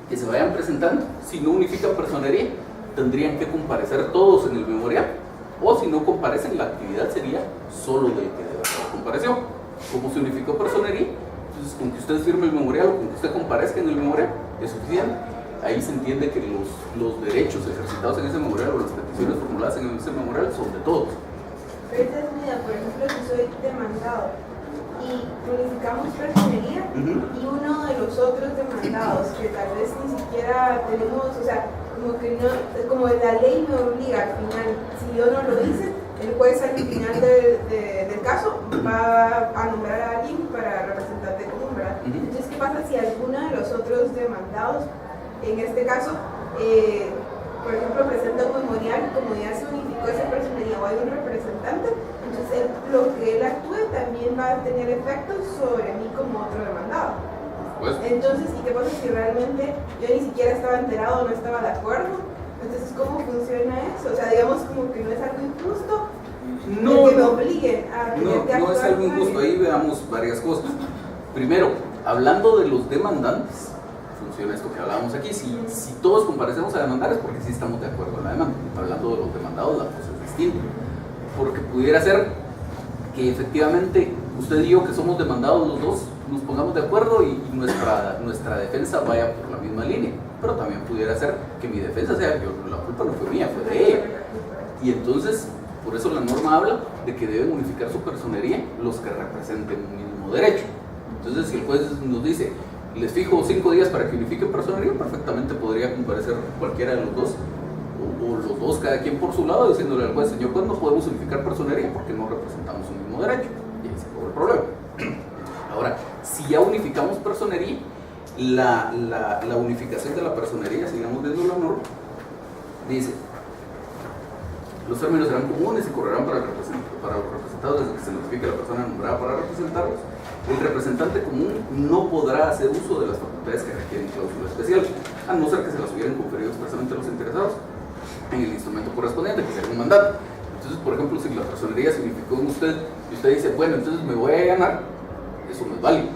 que se vayan presentando, si no unifican personería, tendrían que comparecer todos en el memorial, o si no comparecen, la actividad sería solo del que de verdad compareció. Como se unificó personería, entonces con que usted firme el memorial o con que usted comparezca en el memorial es suficiente. Ahí se entiende que los derechos ejercitados en ese memorial o las peticiones formuladas en ese memorial son de todos. Pero esta es mía, por ejemplo, si soy demandado y unificamos personería y uno de los otros demandados que tal vez ni siquiera tenemos, o sea, como que no, como la ley me obliga al final, si yo no lo hice, el juez al final del caso va a nombrar a alguien para representante común, ¿verdad? Entonces, ¿qué pasa si alguno de los otros demandados, en este caso, por ejemplo, presenta un memorial, como ya se unificó esa personería o hay un representante, entonces lo que él actúe también va a tener efectos sobre mí como otro demandado? Pues, entonces, ¿y qué pasa si realmente yo ni siquiera estaba enterado o no estaba de acuerdo? Entonces, ¿cómo funciona eso? O sea, digamos como que no es algo injusto que me obliguen a tener que actuar. No es algo injusto. Ahí veamos varias cosas. Primero, hablando de los demandantes, funciona esto que hablábamos aquí. Si todos comparecemos a demandar es porque sí estamos de acuerdo en la demanda. Hablando de los demandados, la cosa es distinta. Porque pudiera ser que efectivamente usted y yo, que somos demandados los dos, nos pongamos de acuerdo y nuestra defensa vaya por la misma línea. Pero también pudiera ser que mi defensa sea que la culpa no fue mía, fue de ella. Y entonces, por eso la norma habla de que deben unificar su personería los que representen un mismo derecho. Entonces, si el juez nos dice, les fijo 5 días para que unifiquen personería, perfectamente podría comparecer cualquiera de los dos, o los dos, cada quien por su lado, diciéndole al juez, señor juez, no podemos unificar personería porque no representamos un mismo derecho. Y ahí se acabó el problema. Ahora, si ya unificamos personería, la unificación de la personería, sigamos viendo la norma, dice: los términos serán comunes y correrán para los representados desde que se notifique a la persona nombrada para representarlos. El representante común no podrá hacer uso de las facultades que requieren cláusula especial, a no ser que se las hubieran conferido expresamente a los interesados en el instrumento correspondiente, que sería un mandato. Entonces, por ejemplo, si la personería se unificó en usted y usted dice, bueno, entonces me voy a allanar, eso no es válido,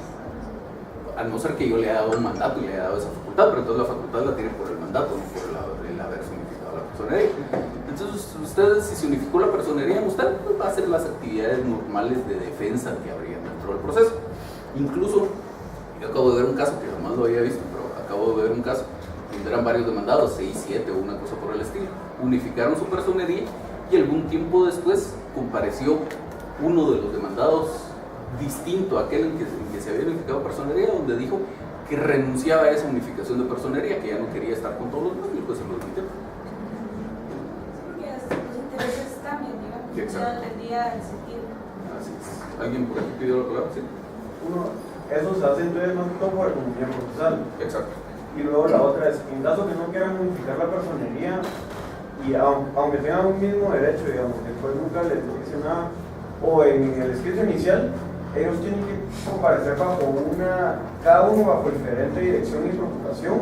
a no ser que yo le haya dado un mandato y le haya dado esa facultad, pero entonces la facultad la tiene por el mandato, no por el haberse unificado la personería. Entonces, usted, si se unificó la personería en usted, pues va a hacer las actividades normales de defensa que habría dentro del proceso. Incluso, yo acabo de ver un caso que jamás lo había visto, pero acabo de ver un caso donde eran varios demandados, 6, 7 o una cosa por el estilo, unificaron su personería y algún tiempo después compareció uno de los demandados distinto a aquel en que se había unificado personería, donde dijo que renunciaba a esa unificación de personería, que ya no quería estar con todos los demás, y pues se lo admitió. Exacto. El día del sentido. Así es. ¿Alguien por aquí pidió la palabra? Sí. Eso se hace entonces más que todo por economía procesal. Exacto. Y luego la otra es, en caso que no quieran modificar la personería, y aunque tengan un mismo derecho, digamos, que después nunca les dice nada, o en el escrito inicial, ellos tienen que comparecer cada uno bajo diferente dirección y preocupación,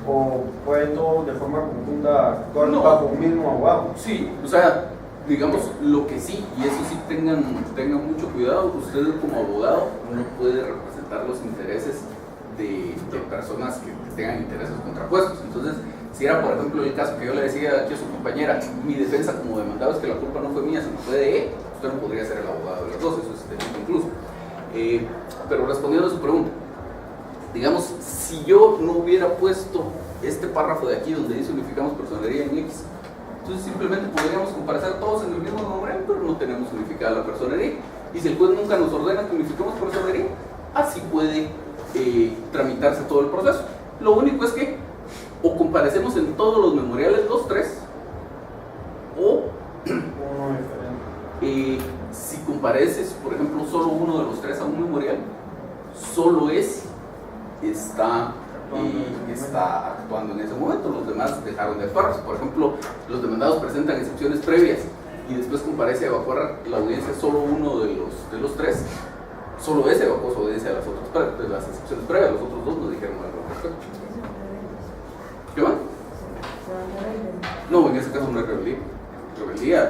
o pueden todos de forma conjunta actuar bajo un mismo abogado. Sí, o sea, digamos, lo que sí, y eso sí tengan mucho cuidado, usted como abogado no puede representar los intereses de personas que tengan intereses contrapuestos. Entonces, si era por ejemplo el caso que yo le decía aquí a su compañera, mi defensa como demandado es que la culpa no fue mía, sino fue de él, usted no podría ser el abogado de los dos, eso es delito incluso. Pero respondiendo a su pregunta, digamos, si yo no hubiera puesto este párrafo de aquí donde dice unificamos personería en X, entonces simplemente podríamos comparecer todos en el mismo nombre, pero no tenemos unificada la personería. Y si el juez nunca nos ordena que unifiquemos personería, así puede tramitarse todo el proceso. Lo único es que o comparecemos en todos los memoriales los tres, o si compareces, por ejemplo, solo uno de los tres a un memorial, solo ese está actuando en ese momento, los demás dejaron de actuar. Por ejemplo, los demandados presentan excepciones previas y después comparece a evacuar la audiencia solo uno de los tres, solo ese evacuó su audiencia de las excepciones previas, los otros dos no dijeron algo al respecto. ¿Qué van? No, en ese caso no hay rebeldía.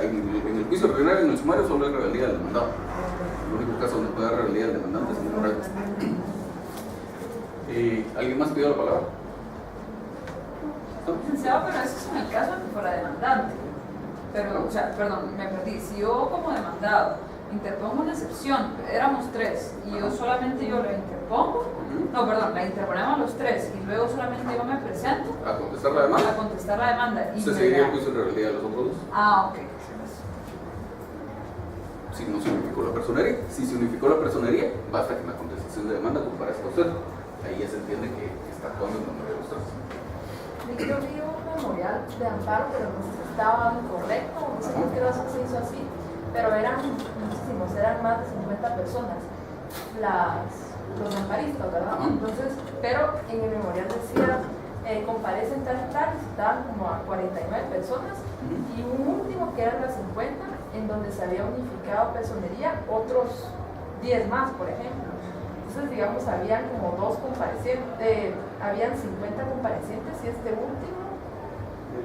En el juicio ordinario, en el sumario, solo hay rebeldía del demandado. El único caso donde puede haber rebeldía del demandante es en el oral. ¿Alguien más pidió la palabra? Licenciado, pero eso es en el caso de que fuera demandante. Pero, o sea, perdón, me perdí. Si yo como demandado interpongo una excepción, éramos tres, y yo solamente yo la interpongo, no, perdón, la interponemos los tres, y luego solamente yo me presento ¿A contestar la demanda? a contestar la demanda. Y ¿Se seguiría el juicio de rebeldía de los otros dos? Ah, ok. Si no se unificó la personería. Si se unificó la personería, basta que en la contestación de demanda comparezca usted. Ahí ya se entiende que está actuando en nombre de los tres. Yo vi un memorial de amparo, pero no sé si estaba correcto, no sé por qué razón se hizo así, pero eran muchísimos, eran más de 50 personas los amparistas, ¿verdad? Entonces, pero en el memorial decía, comparecen tal y tal, estaban como a 49 personas, y un último que eran las 50, en donde se había unificado personería, otros 10 más, por ejemplo. Entonces, digamos, habían como habían 50 comparecientes y este último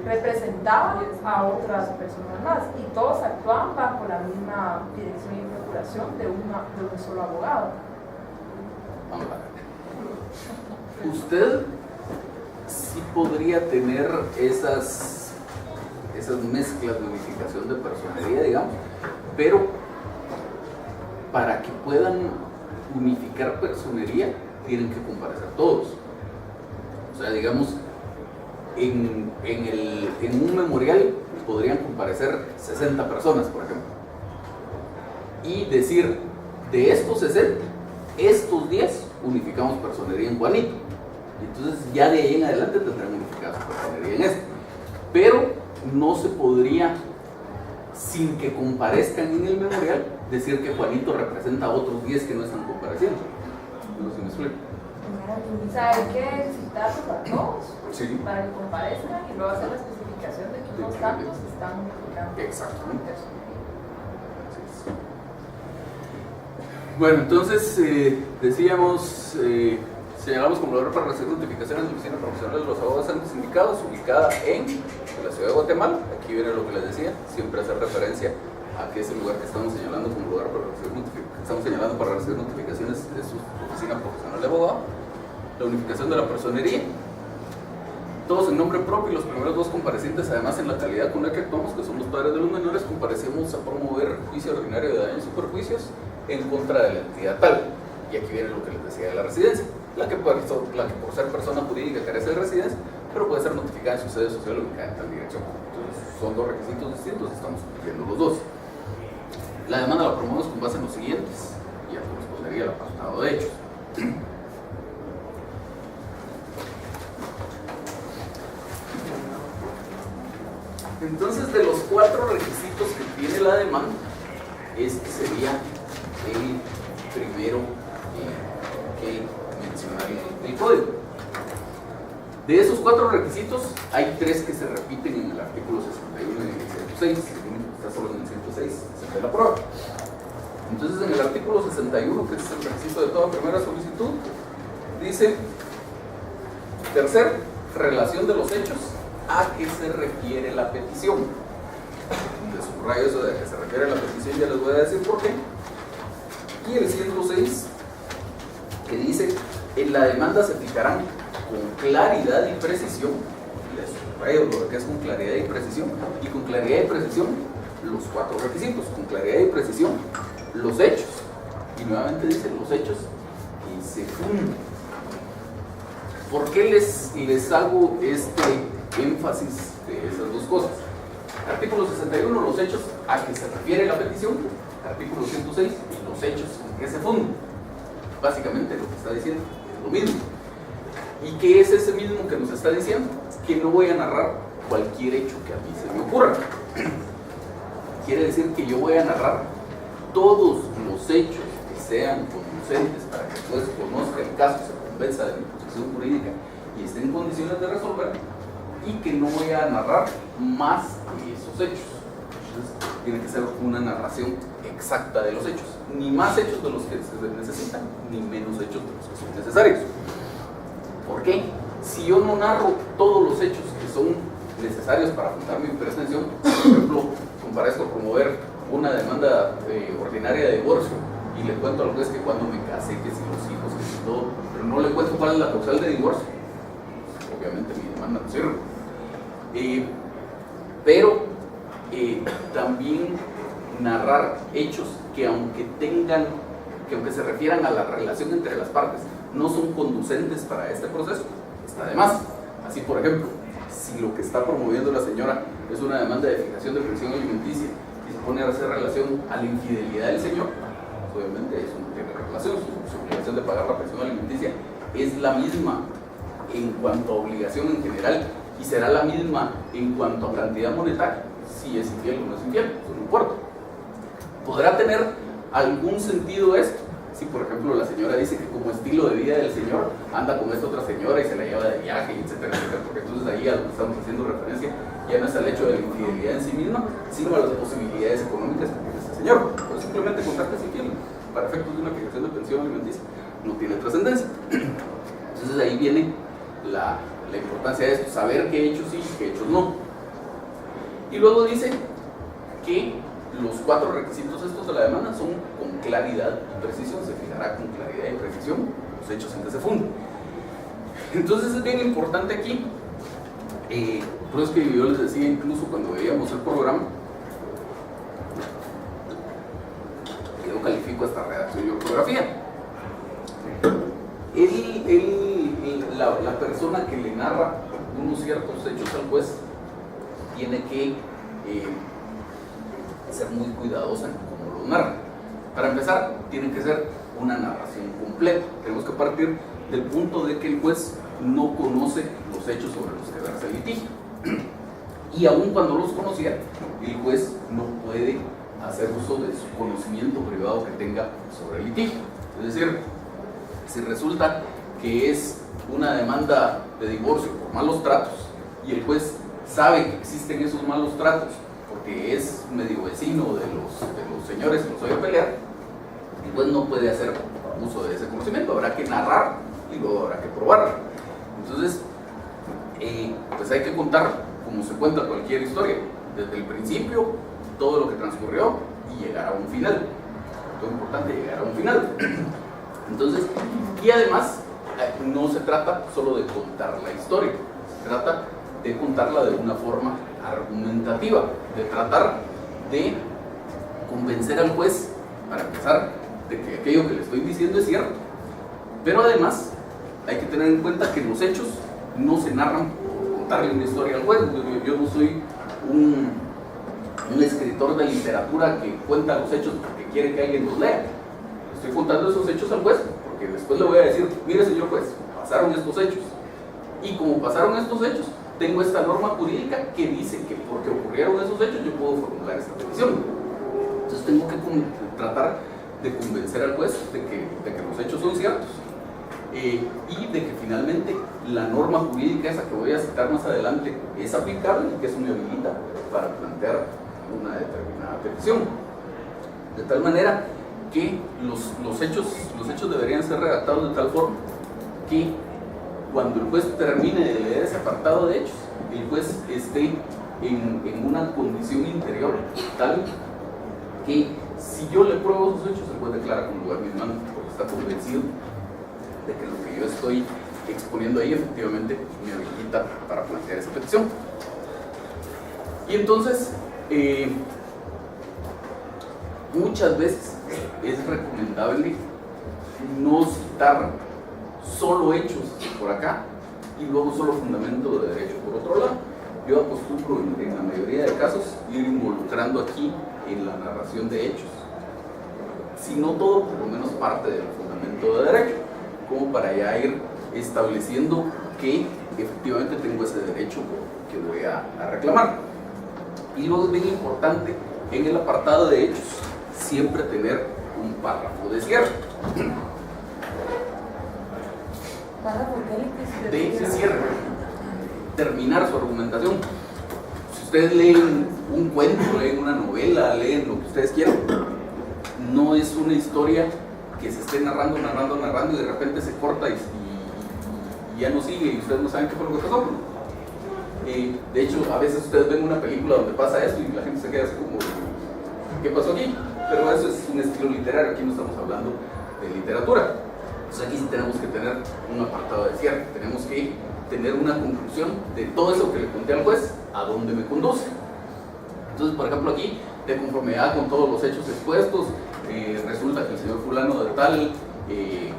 representaba a otras personas más y todos actuaban bajo la misma dirección y procuración de un solo abogado. Vamos a ver. Usted sí podría tener esas mezclas de unificación de personería, digamos, pero para que puedan unificar personería tienen que comparecer todos. O sea, digamos, en un memorial podrían comparecer 60 personas, por ejemplo, y decir, de estos 60, estos 10 unificamos personería en Juanito. Entonces ya de ahí en adelante tendrán unificada su personería en este. Pero no se podría, sin que comparezcan en el memorial, decir que Juanito representa a otros 10 que no están compareciendo. No sé si me explico. O sea, hay que citarlos a todos Sí. para que comparezcan y luego hacer la especificación de que unos tantos están notificando. Exactamente. Bueno, entonces decíamos, señalamos como lugar para recibir notificaciones de la Oficina Profesional de los Abogados Antes Indicados, ubicada en la ciudad de Guatemala. Aquí viene lo que les decía, siempre hacer referencia a que es el lugar que estamos señalando como lugar para recibir notificaciones. Estamos señalando para recibir notificaciones de su Oficina Profesional de Abogado, la unificación de la personería. Todos en nombre propio y los primeros dos comparecientes, además en la calidad con la que actuamos, que son los padres de los menores, comparecemos a promover juicio ordinario de daños y superjuicios en contra de la entidad tal. Y aquí viene lo que les decía de la residencia, la que por ser persona jurídica carece de residencia, pero puede ser notificada en su sede social ubicada en tal dirección. Entonces son dos requisitos distintos, estamos cumpliendo los dos. La demanda la promovemos con base en los siguientes, y ya correspondería al apartado de hechos. Entonces, de los 4 requisitos que tiene la demanda, este sería el primero que menciona el código. De esos 4 requisitos, hay 3 que se repiten en el artículo 61 y en el 106. Está solo en el 106, se ve la prueba. Entonces, en el artículo 61, que es el requisito de toda primera solicitud, dice: tercer, relación de los hechos a que se refiere la petición. De subrayo eso de que se refiere la petición, ya les voy a decir por qué. Y el 106, que dice: en la demanda se fijarán con claridad y precisión, les subrayo lo que es con claridad y precisión, y con claridad y precisión los 4 requisitos, con claridad y precisión los hechos, y nuevamente dice los hechos y se funden. ¿Por qué les hago este énfasis de esas dos cosas? Artículo 61, los hechos a que se refiere la petición. Artículo 106, los hechos en que se funden. Básicamente lo que está diciendo es lo mismo. ¿Y qué es ese mismo que nos está diciendo? Que no voy a narrar cualquier hecho que a mí se me ocurra. Quiere decir que yo voy a narrar todos los hechos que sean conducentes para que el juez conozca el caso, se convenza de mi posición jurídica y esté en condiciones de resolver, y que no voy a narrar más que esos hechos. Entonces, tiene que ser una narración exacta de los hechos, ni más hechos de los que se necesitan, ni menos hechos de los que son necesarios. ¿Por qué? Si yo no narro todos los hechos que son necesarios para fundar mi pretensión, por ejemplo, comparezco a promover una demanda ordinaria de divorcio y le cuento al juez que cuando me casé, que si los hijos, que si todo, pero no le cuento cuál es la causal de divorcio, obviamente mi demanda no sirve. Pero también narrar hechos que aunque se refieran a la relación entre las partes, no son conducentes para este proceso, está de más. Así, por ejemplo, si lo que está promoviendo la señora es una demanda de fijación de pensión alimenticia y se pone a hacer relación a la infidelidad del señor, pues obviamente eso no tiene relación. Su obligación de pagar la pensión alimenticia es la misma en cuanto a obligación en general, y será la misma en cuanto a cantidad monetaria, si es infiel o no es infiel, eso no importa. ¿Podrá tener algún sentido esto? Si, por ejemplo, la señora dice que como estilo de vida del señor anda con esta otra señora y se la lleva de viaje, etcétera, etcétera, porque entonces ahí a lo que estamos haciendo referencia ya no es al hecho de la infidelidad en sí misma, sino a las posibilidades económicas que tiene este señor. Pero simplemente contar que es infiel, para efectos de una fijación de pensión alimenticia, no tiene trascendencia. Entonces ahí viene la importancia de esto, saber qué hechos sí y qué hechos no. Y luego dice que los 4 requisitos estos de la demanda son con claridad y precisión, se fijará con claridad y precisión los hechos en que se funden. Entonces es bien importante aquí, por eso es que yo les decía incluso cuando veíamos el programa, que yo califico esta redacción y ortografía. La persona que le narra unos ciertos hechos al juez tiene que ser muy cuidadosa en cómo lo narra. Para empezar, tiene que ser una narración completa. Tenemos que partir del punto de que el juez no conoce los hechos sobre los que versa el litigio. Y aun cuando los conociera, el juez no puede hacer uso de su conocimiento privado que tenga sobre el litigio. Es decir, si resulta que es una demanda de divorcio por malos tratos y el juez sabe que existen esos malos tratos porque es medio vecino de los señores que los oye pelear, el juez no puede hacer uso de ese conocimiento, habrá que narrar y luego habrá que probar. Entonces, pues hay que contar como se cuenta cualquier historia, desde el principio, todo lo que transcurrió y llegar a un final. Todo importante, llegar a un final. Entonces, y además, no se trata solo de contar la historia, se trata de contarla de una forma argumentativa, de tratar de convencer al juez, para empezar, de que aquello que le estoy diciendo es cierto. Pero además, hay que tener en cuenta que los hechos no se narran por contarle una historia al juez. Yo no soy un escritor de literatura que cuenta los hechos porque quiere que alguien los lea. Estoy contando esos hechos al juez porque después le voy a decir, mire señor juez, pasaron estos hechos. Y como pasaron estos hechos, tengo esta norma jurídica que dice que porque ocurrieron esos hechos yo puedo formular esta petición. Entonces tengo que tratar de convencer al juez de que los hechos son ciertos. Y de que finalmente la norma jurídica esa que voy a citar más adelante es aplicable y que eso me habilita para plantear una determinada petición. De tal manera que los hechos deberían ser redactados de tal forma que cuando el juez termine de leer ese apartado de hechos, el juez esté en una condición interior tal que si yo le pruebo esos hechos, el juez declara con lugar mi mano porque está convencido de que lo que yo estoy exponiendo ahí efectivamente me habilita para plantear esa petición. Y entonces, muchas veces es recomendable no citar solo hechos por acá y luego solo fundamento de derecho por otro lado. Yo acostumbro en la mayoría de casos ir involucrando aquí en la narración de hechos, si no todo, por lo menos parte del fundamento de derecho, como para ya ir estableciendo que efectivamente tengo ese derecho que voy a reclamar. Y luego es bien importante en el apartado de hechos siempre tener un párrafo de cierre. ¿Párrafo qué? De cierre. Terminar su argumentación. Si ustedes leen un cuento, leen una novela, leen lo que ustedes quieran, no es una historia que se esté narrando y de repente se corta y ya no sigue y ustedes no saben qué fue lo que pasó. De hecho, a veces ustedes ven una película donde pasa esto y la gente se queda así como, ¿qué pasó aquí? Pero eso es un estilo literario, aquí no estamos hablando de literatura. Entonces aquí sí tenemos que tener un apartado de cierre, tenemos que tener una conclusión de todo eso que le conté al juez, a dónde me conduce. Entonces, por ejemplo, aquí, de conformidad con todos los hechos expuestos, resulta que el señor fulano de tal,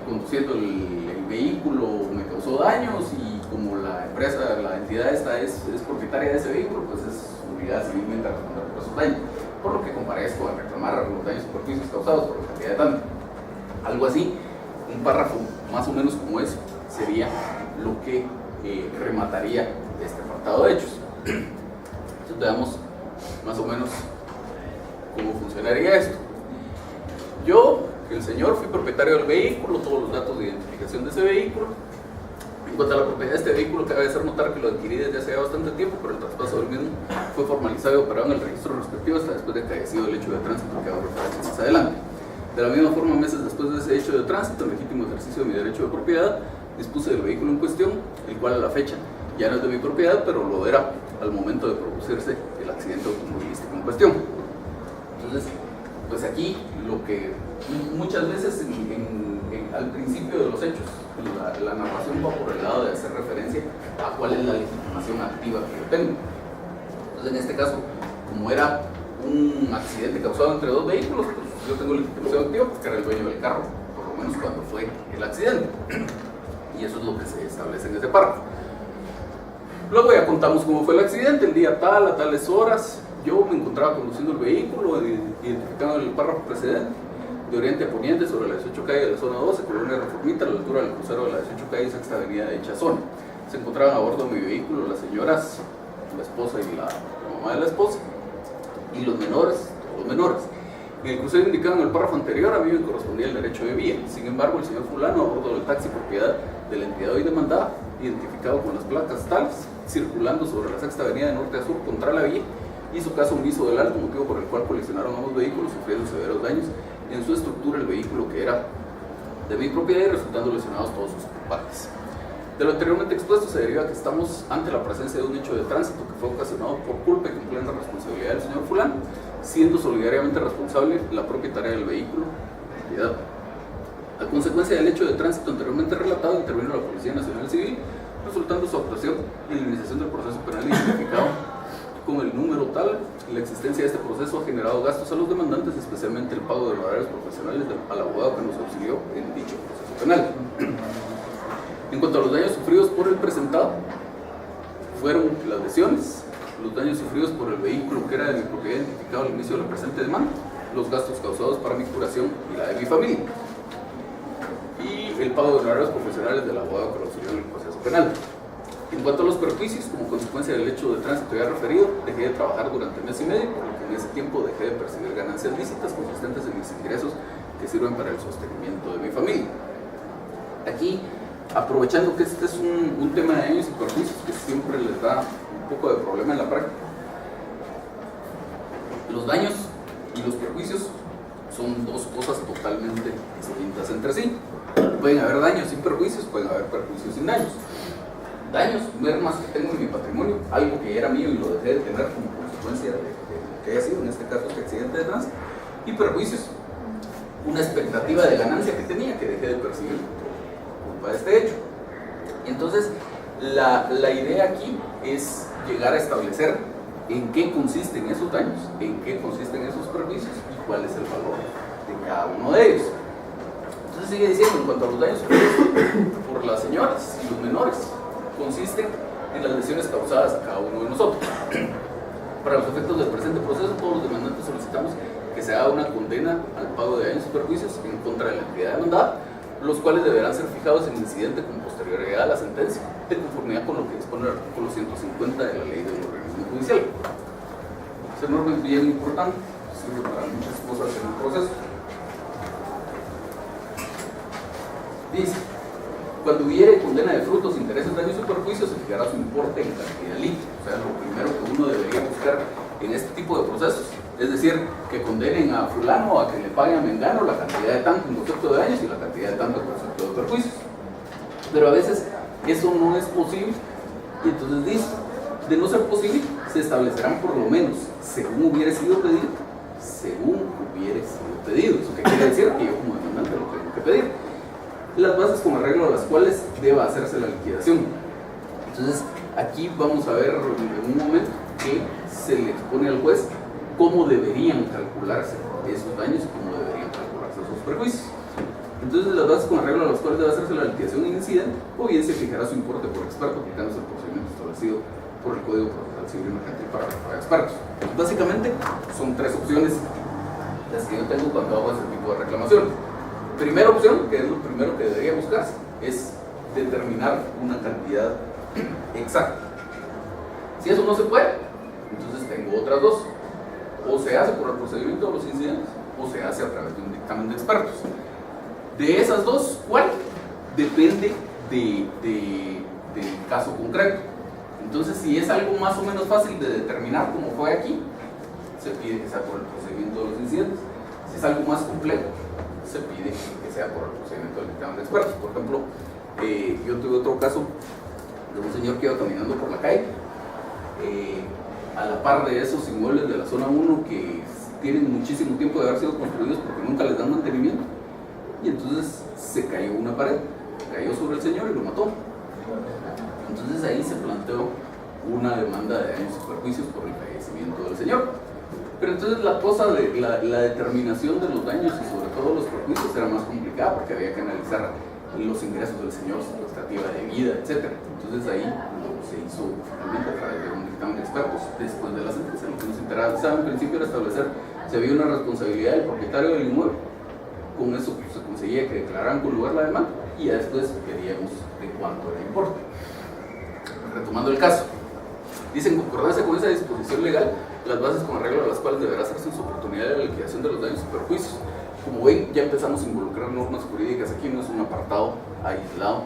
conduciendo el vehículo, me causó daños y como la empresa, la entidad esta es propietaria de ese vehículo, pues es obligada civilmente a responder por esos daños, por lo que comparezco a reclamar los daños y perjuicios causados por la cantidad de tanto. Algo así, un párrafo más o menos como eso, sería lo que remataría este apartado de hechos. Entonces veamos más o menos cómo funcionaría esto. Yo, el señor, fui propietario del vehículo, todos los datos de identificación de ese vehículo. En cuanto a la propiedad de este vehículo, cabe hacer notar que lo adquirí desde hace bastante tiempo, pero el traspaso del mismo fue formalizado y operado en el registro respectivo hasta después de que haya sido el hecho de tránsito que hago referencia más adelante. De la misma forma, meses después de ese hecho de tránsito, en legítimo ejercicio de mi derecho de propiedad, dispuse del vehículo en cuestión, el cual a la fecha ya no es de mi propiedad, pero lo era al momento de producirse el accidente automovilístico en cuestión. Entonces, pues aquí lo que muchas veces al principio de los hechos, la narración va por el lado de hacer referencia a cuál es la legitimación activa que yo tengo. Entonces, en este caso, como era un accidente causado entre dos vehículos, pues yo tengo legitimación activa porque era el dueño del carro, por lo menos cuando fue el accidente. Y eso es lo que se establece en ese párrafo. Luego ya contamos cómo fue el accidente, el día tal, a tales horas. Yo me encontraba conduciendo el vehículo, identificando el párrafo precedente, de oriente a poniente sobre la 18 calle de la zona 12, colonia Reformita, a la altura del crucero de la 18 calle y sexta avenida de dicha zona. Se encontraban a bordo de mi vehículo las señoras, la esposa y la mamá de la esposa, y los menores, En el crucero indicado en el párrafo anterior, a mí me correspondía el derecho de vía. Sin embargo, el señor fulano, a bordo del taxi propiedad de la entidad hoy demandada, identificado con las placas tales, circulando sobre la sexta avenida de norte a sur contra la vía, hizo caso omiso del alto, motivo por el cual colisionaron ambos vehículos, sufriendo severos daños en su estructura el vehículo que era de mi propiedad y resultando lesionados todos sus ocupantes. De lo anteriormente expuesto se deriva que estamos ante la presencia de un hecho de tránsito que fue ocasionado por culpa y con plena responsabilidad del señor fulano, siendo solidariamente responsable la propietaria del vehículo. A consecuencia del hecho de tránsito anteriormente relatado, intervino la Policía Nacional Civil, resultando su actuación en la iniciación del proceso penal identificado con el número tal. La existencia de este proceso ha generado gastos a los demandantes, especialmente el pago de honorarios profesionales al abogado que nos auxilió en dicho proceso penal. En cuanto a los daños sufridos por el presentado, fueron las lesiones, los daños sufridos por el vehículo que era de mi propiedad identificado al inicio de la presente demanda, los gastos causados para mi curación y la de mi familia, y el pago de honorarios profesionales del abogado que lo auxilió en el proceso penal. En cuanto a los perjuicios, como consecuencia del hecho de tránsito ya referido, dejé de trabajar durante mes y medio, por lo que en ese tiempo dejé de percibir ganancias lícitas consistentes en mis ingresos que sirven para el sostenimiento de mi familia. Aquí, aprovechando que este es un tema de daños y perjuicios que siempre les da un poco de problema en la práctica, los daños y los perjuicios son dos cosas totalmente distintas entre sí. Pueden haber daños sin perjuicios, pueden haber perjuicios sin daños. Daños, mermas que tengo en mi patrimonio, algo que era mío y lo dejé de tener como consecuencia de lo que haya sido, en este caso, este accidente de tránsito. Y perjuicios, una expectativa de ganancia que tenía que dejé de percibir por culpa de este hecho. Y entonces, la idea aquí es llegar a establecer en qué consisten esos daños, en qué consisten esos perjuicios y cuál es el valor de cada uno de ellos. Entonces sigue diciendo, en cuanto a los daños sufridos por las señoras y los menores, consisten en las lesiones causadas a cada uno de nosotros. Para los efectos del presente proceso, todos los demandantes solicitamos que se haga una condena al pago de daños y perjuicios en contra de la entidad demandada, los cuales deberán ser fijados en incidente con posterioridad a la sentencia, de conformidad con lo que dispone el artículo 150 de la Ley del Organismo Judicial. Esta norma es bien importante, sirve para muchas cosas en el proceso. Dice: cuando hubiere condena de frutos, intereses, daños y perjuicios, se fijará su importe en cantidad líquida. O sea, lo primero que uno debería buscar en este tipo de procesos, es decir, que condenen a fulano a que le paguen a mengano la cantidad de tanto en concepto de daños y la cantidad de tanto en concepto de perjuicios. Pero a veces eso no es posible, y entonces dice: de no ser posible, se establecerán por lo menos, según hubiere sido pedido, ¿Eso qué quiere decir? Que yo como demandante lo tengo que pedir. Las bases con arreglo a las cuales deba hacerse la liquidación. Entonces, aquí vamos a ver en un momento que se le expone al juez cómo deberían calcularse esos daños y cómo deberían calcularse esos perjuicios. Entonces, las bases con arreglo a las cuales debe hacerse la liquidación incidente, o bien se fijará su importe por experto, aplicándose el procedimiento establecido por el Código Procesal Civil y Mercantil para expertos. Básicamente, son tres opciones las que yo tengo cuando hago ese tipo de reclamación. Primera opción, que es lo primero que debería buscarse, es determinar una cantidad exacta. Si eso no se puede, entonces tengo otras dos. O se hace por el procedimiento de los incidentes, o se hace a través de un dictamen de expertos. De esas dos, ¿cuál? Depende del caso concreto. Entonces, si es algo más o menos fácil de determinar, como fue aquí, se pide que sea por el procedimiento de los incidentes. Si es algo más complejo, se pide que sea por el procedimiento del dictamen de expertos. Por ejemplo, yo tuve otro caso de un señor que iba caminando por la calle, a la par de esos inmuebles de la zona 1 que tienen muchísimo tiempo de haber sido construidos porque nunca les dan mantenimiento, y entonces se cayó una pared, cayó sobre el señor y lo mató. Entonces ahí se planteó una demanda de daños y perjuicios por el fallecimiento del señor. Pero entonces la cosa de la determinación de los daños y sobre todo los perjuicios era más complicada porque había que analizar los ingresos del señor, su expectativa de vida, etc. Entonces ahí lo se hizo finalmente a través de un dictamen de expertos después de la sentencia. Lo que nos interesaba en principio era establecer si había una responsabilidad del propietario del inmueble. Con eso se conseguía que declararan con lugar la demanda y ya después queríamos de cuánto era el importe. Retomando el caso, dice: en concordancia con esa disposición legal, las bases con arreglo a las cuales deberá hacerse en su oportunidad de la liquidación de los daños y perjuicios. Como ven, ya empezamos a involucrar normas jurídicas aquí, no es un apartado aislado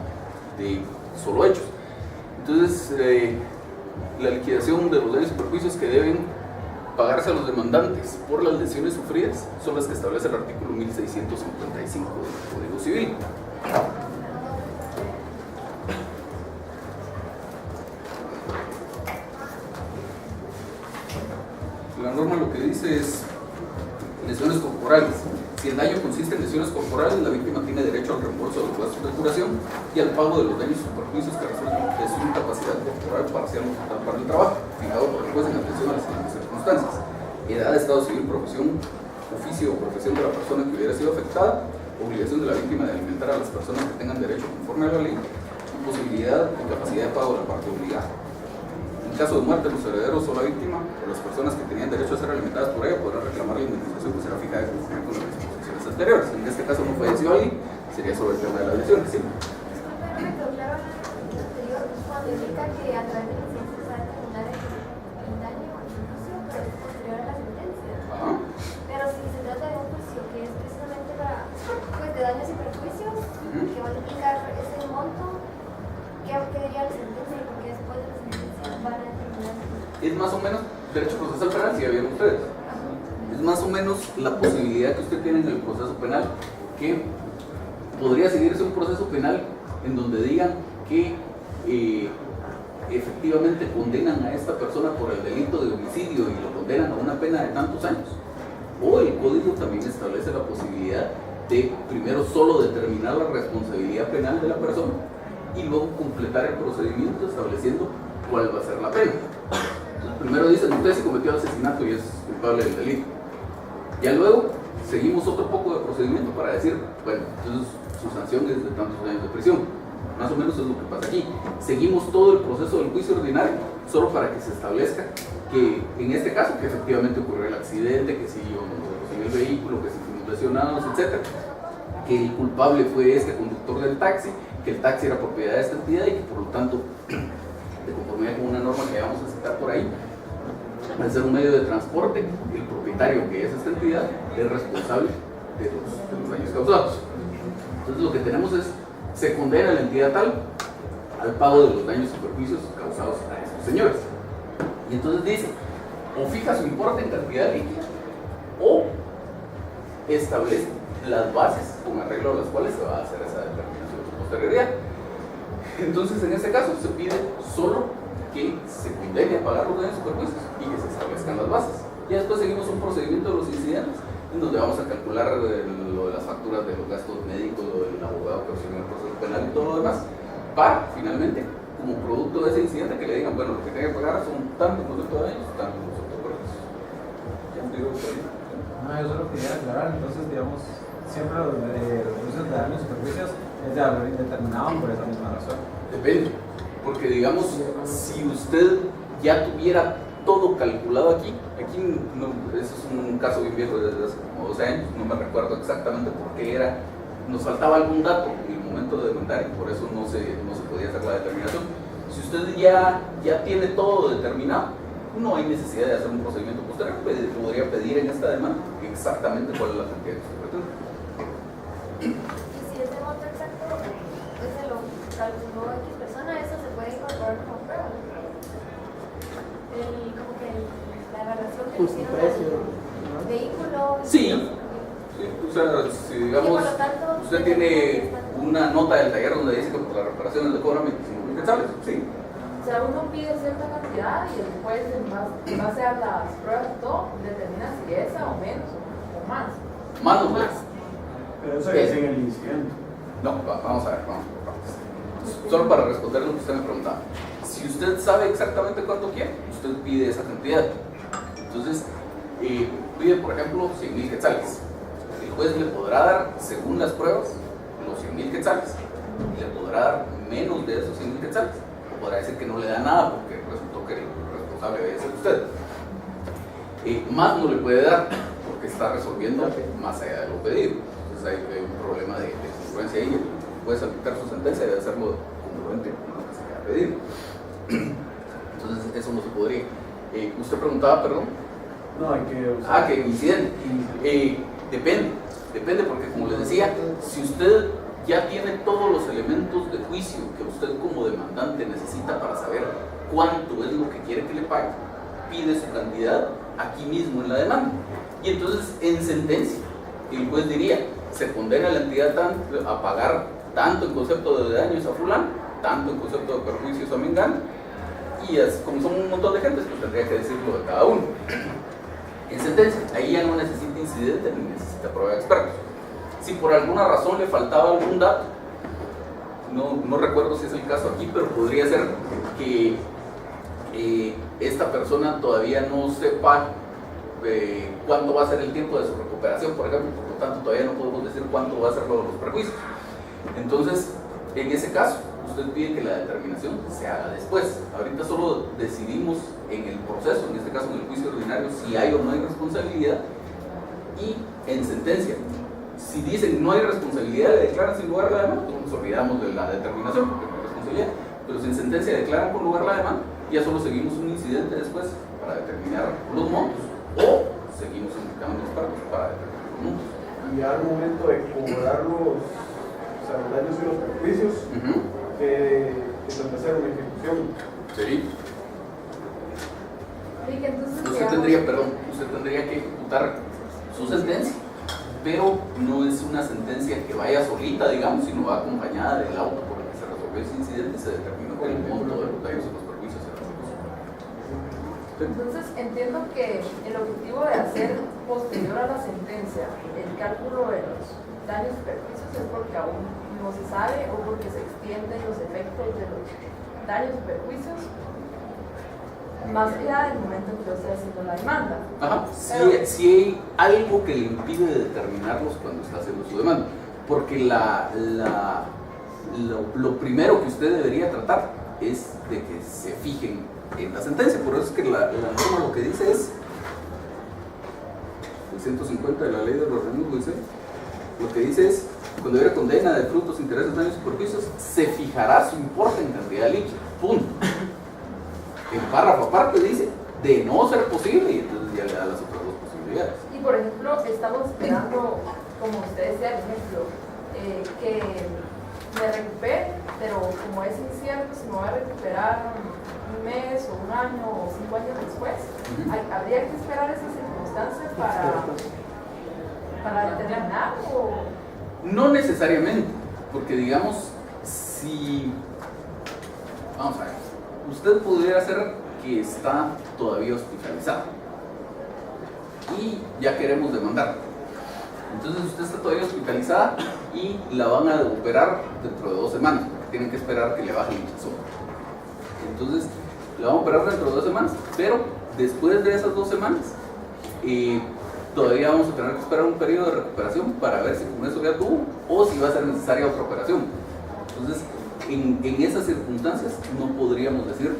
de solo hechos. Entonces, la liquidación de los daños y perjuicios que deben pagarse a los demandantes por las lesiones sufridas son las que establece el artículo 1655 del Código Civil. La norma lo que dice es lesiones corporales. Si el daño consiste en lesiones corporales, la víctima tiene derecho al reembolso de los gastos de curación y al pago de los daños y perjuicios que resulten de su incapacidad corporal parcial o total para el trabajo, fijado por el juez en atención a las siguientes circunstancias: edad, estado civil, profesión, oficio o profesión de la persona que hubiera sido afectada, obligación de la víctima de alimentar a las personas que tengan derecho conforme a la ley, posibilidad y capacidad de pago de la parte obligada. En caso de muerte, los herederos o la víctima o las personas que tenían derecho a ser alimentadas por ella podrán reclamar la indemnización que será fijada conforme con las disposiciones anteriores. En este caso no falleció alguien, sería sobre el tema de las lesiones, ¿sí? Disculpe, me quedó claro en el anterior cuando indica que a través de la licencia se va a determinar el daño o el perjuicio, pero es posterior a la sentencia. Ajá. Pero si se trata de un juicio que es precisamente para pues, de daños y perjuicios, que van a implicar ese monto, ¿qué diría la sentencia y por qué después de la sentencia van a determinar? Es más o menos derecho procesal penal, si ya vieron ustedes. Es más o menos la posibilidad que usted tiene en el proceso penal, que podría seguirse un proceso penal en donde digan que efectivamente condenan a esta persona por el delito de homicidio y lo condenan a una pena de tantos años. O el código también establece la posibilidad de primero solo determinar la responsabilidad penal de la persona y luego completar el procedimiento estableciendo cuál va a ser la pena. Entonces, primero dicen, usted se cometió asesinato y es culpable del delito. Ya luego seguimos otro poco de procedimiento para decir, bueno, entonces su sanción es de tantos años de prisión. Más o menos es lo que pasa aquí. Seguimos todo el proceso del juicio ordinario solo para que se establezca que en este caso que efectivamente ocurrió el accidente, que si yo no conducí el vehículo, que si fuimos lesionados, etc. Que el culpable fue este conductor del taxi, que el taxi era propiedad de esta entidad y que por lo tanto, de conformidad con una norma que vamos a citar por ahí, al ser un medio de transporte, el propietario, que es esta entidad, es responsable de los daños causados. Entonces lo que tenemos es, se condena a la entidad tal al pago de los daños y perjuicios causados a estos señores. Y entonces dice, o fija su importe en cantidad líquida, o establece las bases con arreglo a las cuales se va a hacer esa determinación de posterioridad. Entonces en este caso se pide solo que se condene a pagar los daños y perjuicios y que se establezcan las bases. Y después seguimos un procedimiento de los incidentes en donde vamos a calcular lo de las facturas de los gastos médicos, lo del abogado que obtiene el proceso penal y todo lo demás, para finalmente, como producto de ese incidente, que le digan, bueno, lo que tiene que pagar son tantos conceptos de daños, tantos conceptos de perjuicios. ¿Ya me digo por ahí? No, yo solo quería aclarar, entonces, digamos, siempre los juicios de daños y perjuicios es de haber determinado por esa misma razón. Depende, porque digamos, si usted ya tuviera todo calculado aquí no, eso es un caso bien viejo desde hace como 12 años, no me recuerdo exactamente por qué era, nos faltaba algún dato en el momento de demandar y por eso no se podía hacer la determinación. Si usted ya tiene todo determinado, no hay necesidad de hacer un procedimiento posterior, podría pedir en esta demanda exactamente cuál es la cantidad que usted pretende. Y si ese monto exacto se lo calculó X persona, eso se puede incorporar como prueba. Como que la evaluación que hicieron del vehículo. Sí. O sea, si digamos, usted tiene una nota del taller donde dice que por las reparaciones le cobran 25,000 quetzales, sí. O sea, uno pide cierta cantidad y después, en base a las pruebas y todo, determina si esa o menos o más. Más o menos. Pero eso es en el incidente. No, vamos a ver, vamos por partes. Solo para responder lo que usted me preguntaba. Si usted sabe exactamente cuánto quiere, usted pide esa cantidad. Entonces, pide, por ejemplo, 100,000 quetzales. El juez le podrá dar, según las pruebas, los 100,000 quetzales. Y le podrá dar menos de esos 100,000 quetzales. O podrá decir que no le da nada porque resultó que el responsable debe ser usted. Más no le puede dar porque está resolviendo más allá de lo pedido. Entonces hay un problema de congruencia ahí. Puede aplicar su sentencia y debe hacerlo congruente con lo que se le ha pedido. Entonces eso no se podría. Usted preguntaba, perdón. No, hay que... que incidente. Depende porque como les decía, si usted ya tiene todos los elementos de juicio que usted como demandante necesita para saber cuánto es lo que quiere que le pague, pide su cantidad aquí mismo en la demanda. Y entonces en sentencia, el juez diría, se condena a la entidad a pagar tanto en concepto de daños a fulano, tanto en concepto de perjuicios a mengano, y como son un montón de gente, pues tendría que decirlo de cada uno. En sentencia, ahí ya no necesita incidente ni necesita prueba de expertos. Si por alguna razón le faltaba algún dato, no recuerdo si es el caso aquí, pero podría ser que esta persona todavía no sepa cuánto va a ser el tiempo de su recuperación, por ejemplo, por lo tanto todavía no podemos decir cuánto va a ser lo de los perjuicios. Entonces, en ese caso, usted pide que la determinación se haga después. Ahorita solo decidimos en el proceso, en este caso en el juicio ordinario, si hay o no hay responsabilidad, y en sentencia, si dicen no hay responsabilidad, declaran sin lugar la demanda, pues nos olvidamos de la determinación, porque no hay responsabilidad, pero si en sentencia declaran con lugar la demanda, ya solo seguimos un incidente después para determinar los montos, o seguimos indicando los cargos para determinar los montos. Y al momento de cobrar los daños y los perjuicios, que se hacer una ejecución. Sí. Y que entonces, Usted tendría que ejecutar su sentencia, pero no es una sentencia que vaya solita, digamos, sino va acompañada del auto por el que se resolvió ese incidente y se determinó que el monto de los daños y los perjuicios era el. entonces entiendo que el objetivo de hacer posterior a la sentencia el cálculo de los daños y perjuicios es porque aún no se sabe o porque se extienden los efectos de los daños y perjuicios más allá del momento en que usted esté haciendo la demanda. Ajá, si hay algo que le impide determinarlos cuando está haciendo su demanda, porque lo primero que usted debería tratar es de que se fijen en la sentencia. Por eso es que la norma lo que dice es el 150 de la ley de los organismos judiciales, lo que dice es: cuando hubiera condena de frutos, intereses, daños y perjuicios, se fijará su importe en cantidad líquida. Punto. El párrafo aparte dice, de no ser posible, y entonces ya le da las otras dos posibilidades. Y por ejemplo, estamos esperando, como usted decía, por ejemplo, que me recupere, pero como es incierto si me voy a recuperar un mes o un año o 5 años después, ¿habría que esperar esas circunstancias para determinar? O... No necesariamente, porque digamos, si... Vamos a ver. Usted pudiera ser que está todavía hospitalizado y ya queremos demandar. Entonces usted está todavía hospitalizada y la van a operar dentro de 2 semanas, porque tienen que esperar que le baje el hinchazón. Entonces la van a operar dentro de 2 semanas, pero después de esas 2 semanas todavía vamos a tener que esperar un periodo de recuperación para ver si con eso ya tuvo o si va a ser necesaria otra operación. Entonces, en esas circunstancias no podríamos decir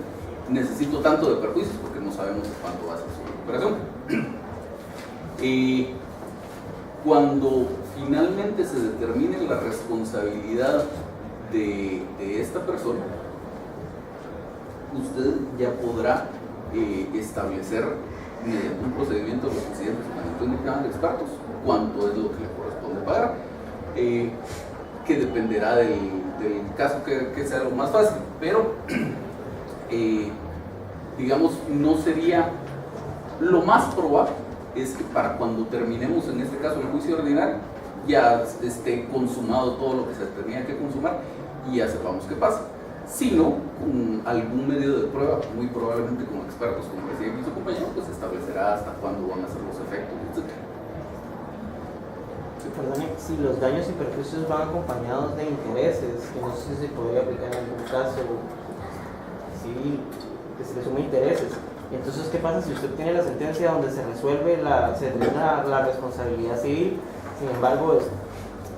necesito tanto de perjuicios porque no sabemos cuánto va a ser su recuperación. Cuando finalmente se determine la responsabilidad de esta persona, usted ya podrá establecer mediante un procedimiento de los incidentes que indicaban de expertos cuánto es lo que le corresponde pagar, que dependerá del caso que sea lo más fácil, pero digamos, no sería lo más probable es que para cuando terminemos en este caso el juicio ordinario ya esté consumado todo lo que se tenía que consumar y ya sepamos qué pasa. Si no, con algún medio de prueba, muy probablemente con expertos, como decía aquí su compañero, pues establecerá hasta cuándo van a ser los efectos, etc. Perdone, si los daños y perjuicios van acompañados de intereses, que no sé si se podría aplicar en algún caso civil, que se le sumen intereses. Entonces, ¿qué pasa si usted tiene la sentencia donde se resuelve se termina la responsabilidad civil, sin embargo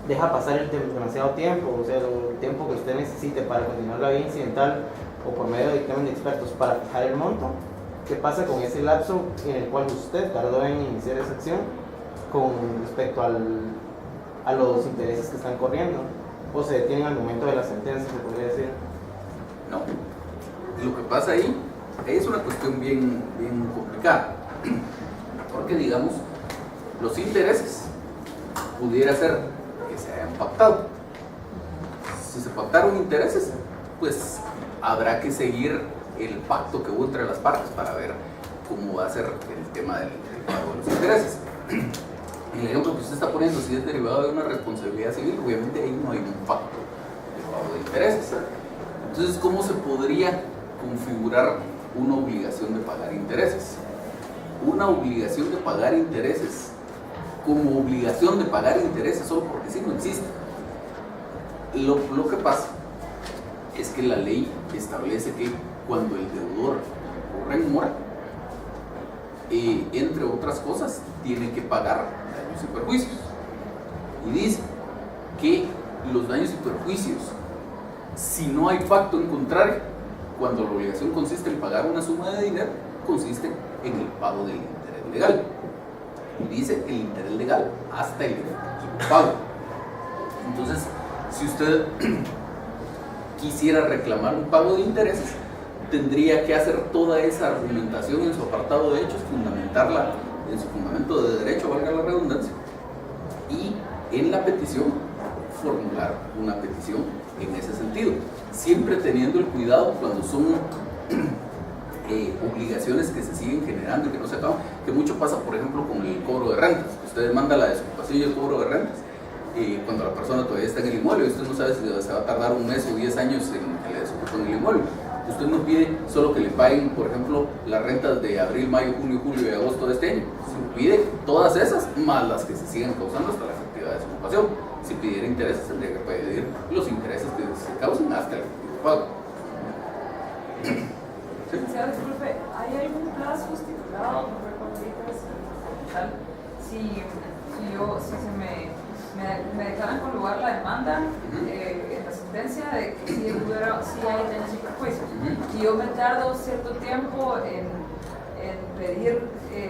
deja pasar demasiado tiempo, o sea, el tiempo que usted necesite para continuar la vía incidental o por medio de dictamen de expertos para fijar el monto? ¿Qué pasa con ese lapso en el cual usted tardó en iniciar esa acción con respecto a los intereses que están corriendo? ¿O se detienen al momento de la sentencia, se podría decir? No. Lo que pasa ahí es una cuestión bien complicada. Porque, digamos, los intereses pudiera ser que se hayan pactado. Si se pactaron intereses, pues habrá que seguir el pacto que hubo entre las partes para ver cómo va a ser el tema del pago de los intereses. El ejemplo que usted está poniendo, si es derivado de una responsabilidad civil, obviamente ahí no hay un pacto de pago de intereses. Entonces, ¿cómo se podría configurar una obligación de pagar intereses? Una obligación de pagar intereses como obligación de pagar intereses solo porque sí no existe. Lo que pasa es que la ley establece que cuando el deudor ocurre en mora, entre otras cosas, tiene que pagar daños y perjuicios. Y dice que los daños y perjuicios, si no hay pacto en contrario, cuando la obligación consiste en pagar una suma de dinero, consiste en el pago del interés legal. Y dice el interés legal hasta el efectivo pago. Entonces, si usted quisiera reclamar un pago de intereses, tendría que hacer toda esa argumentación en su apartado de hechos, fundamentarla en su fundamento de derecho, valga la redundancia, y en la petición formular una petición en ese sentido, siempre teniendo el cuidado cuando son obligaciones que se siguen generando y que no se acaban, que mucho pasa, por ejemplo, con el cobro de rentas. Usted demanda la desocupación y el cobro de rentas cuando la persona todavía está en el inmueble, y usted no sabe si se va a tardar un mes o 10 años en que le desocupen el inmueble. Usted no pide solo que le paguen, por ejemplo, las rentas de abril, mayo, junio, julio y agosto de este año. Se pide todas esas, más las que se sigan causando hasta la efectiva desocupación. Si pidiera intereses, tendría que pedir los intereses que se causen hasta el efectivo pago. ¿Sí? Disculpe, ¿hay algún plazo estipulado? No recuerdo ahorita si me declaran con lugar la demanda en la sentencia de que si hay daños y perjuicios, y yo me tardo cierto tiempo en pedir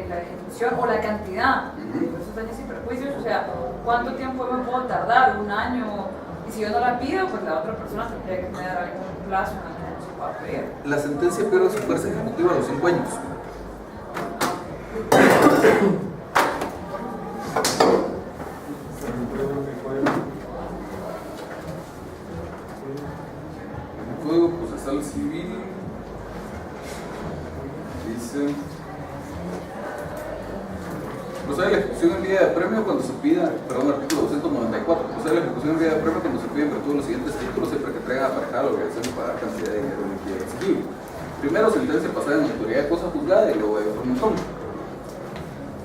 la ejecución o la cantidad de esos daños y perjuicios, o sea, ¿cuánto tiempo me puedo tardar? ¿Un año? Y si yo no la pido, pues la otra persona tendría que tener algún plazo en el que no se pueda pedir. La sentencia pierde su fuerza ejecutiva a los 5 años. El Código Procesal Civil dice: procede la ejecución en vía de apremio cuando se pida, perdón, artículo 294, procede la ejecución en vía de apremio cuando se pida en virtud de los siguientes títulos, siempre que traiga aparejada la obligación de pagar cantidad de dinero líquido exigible. Primero, sentencia pasada en autoridad de cosa juzgada y luego de otro montón.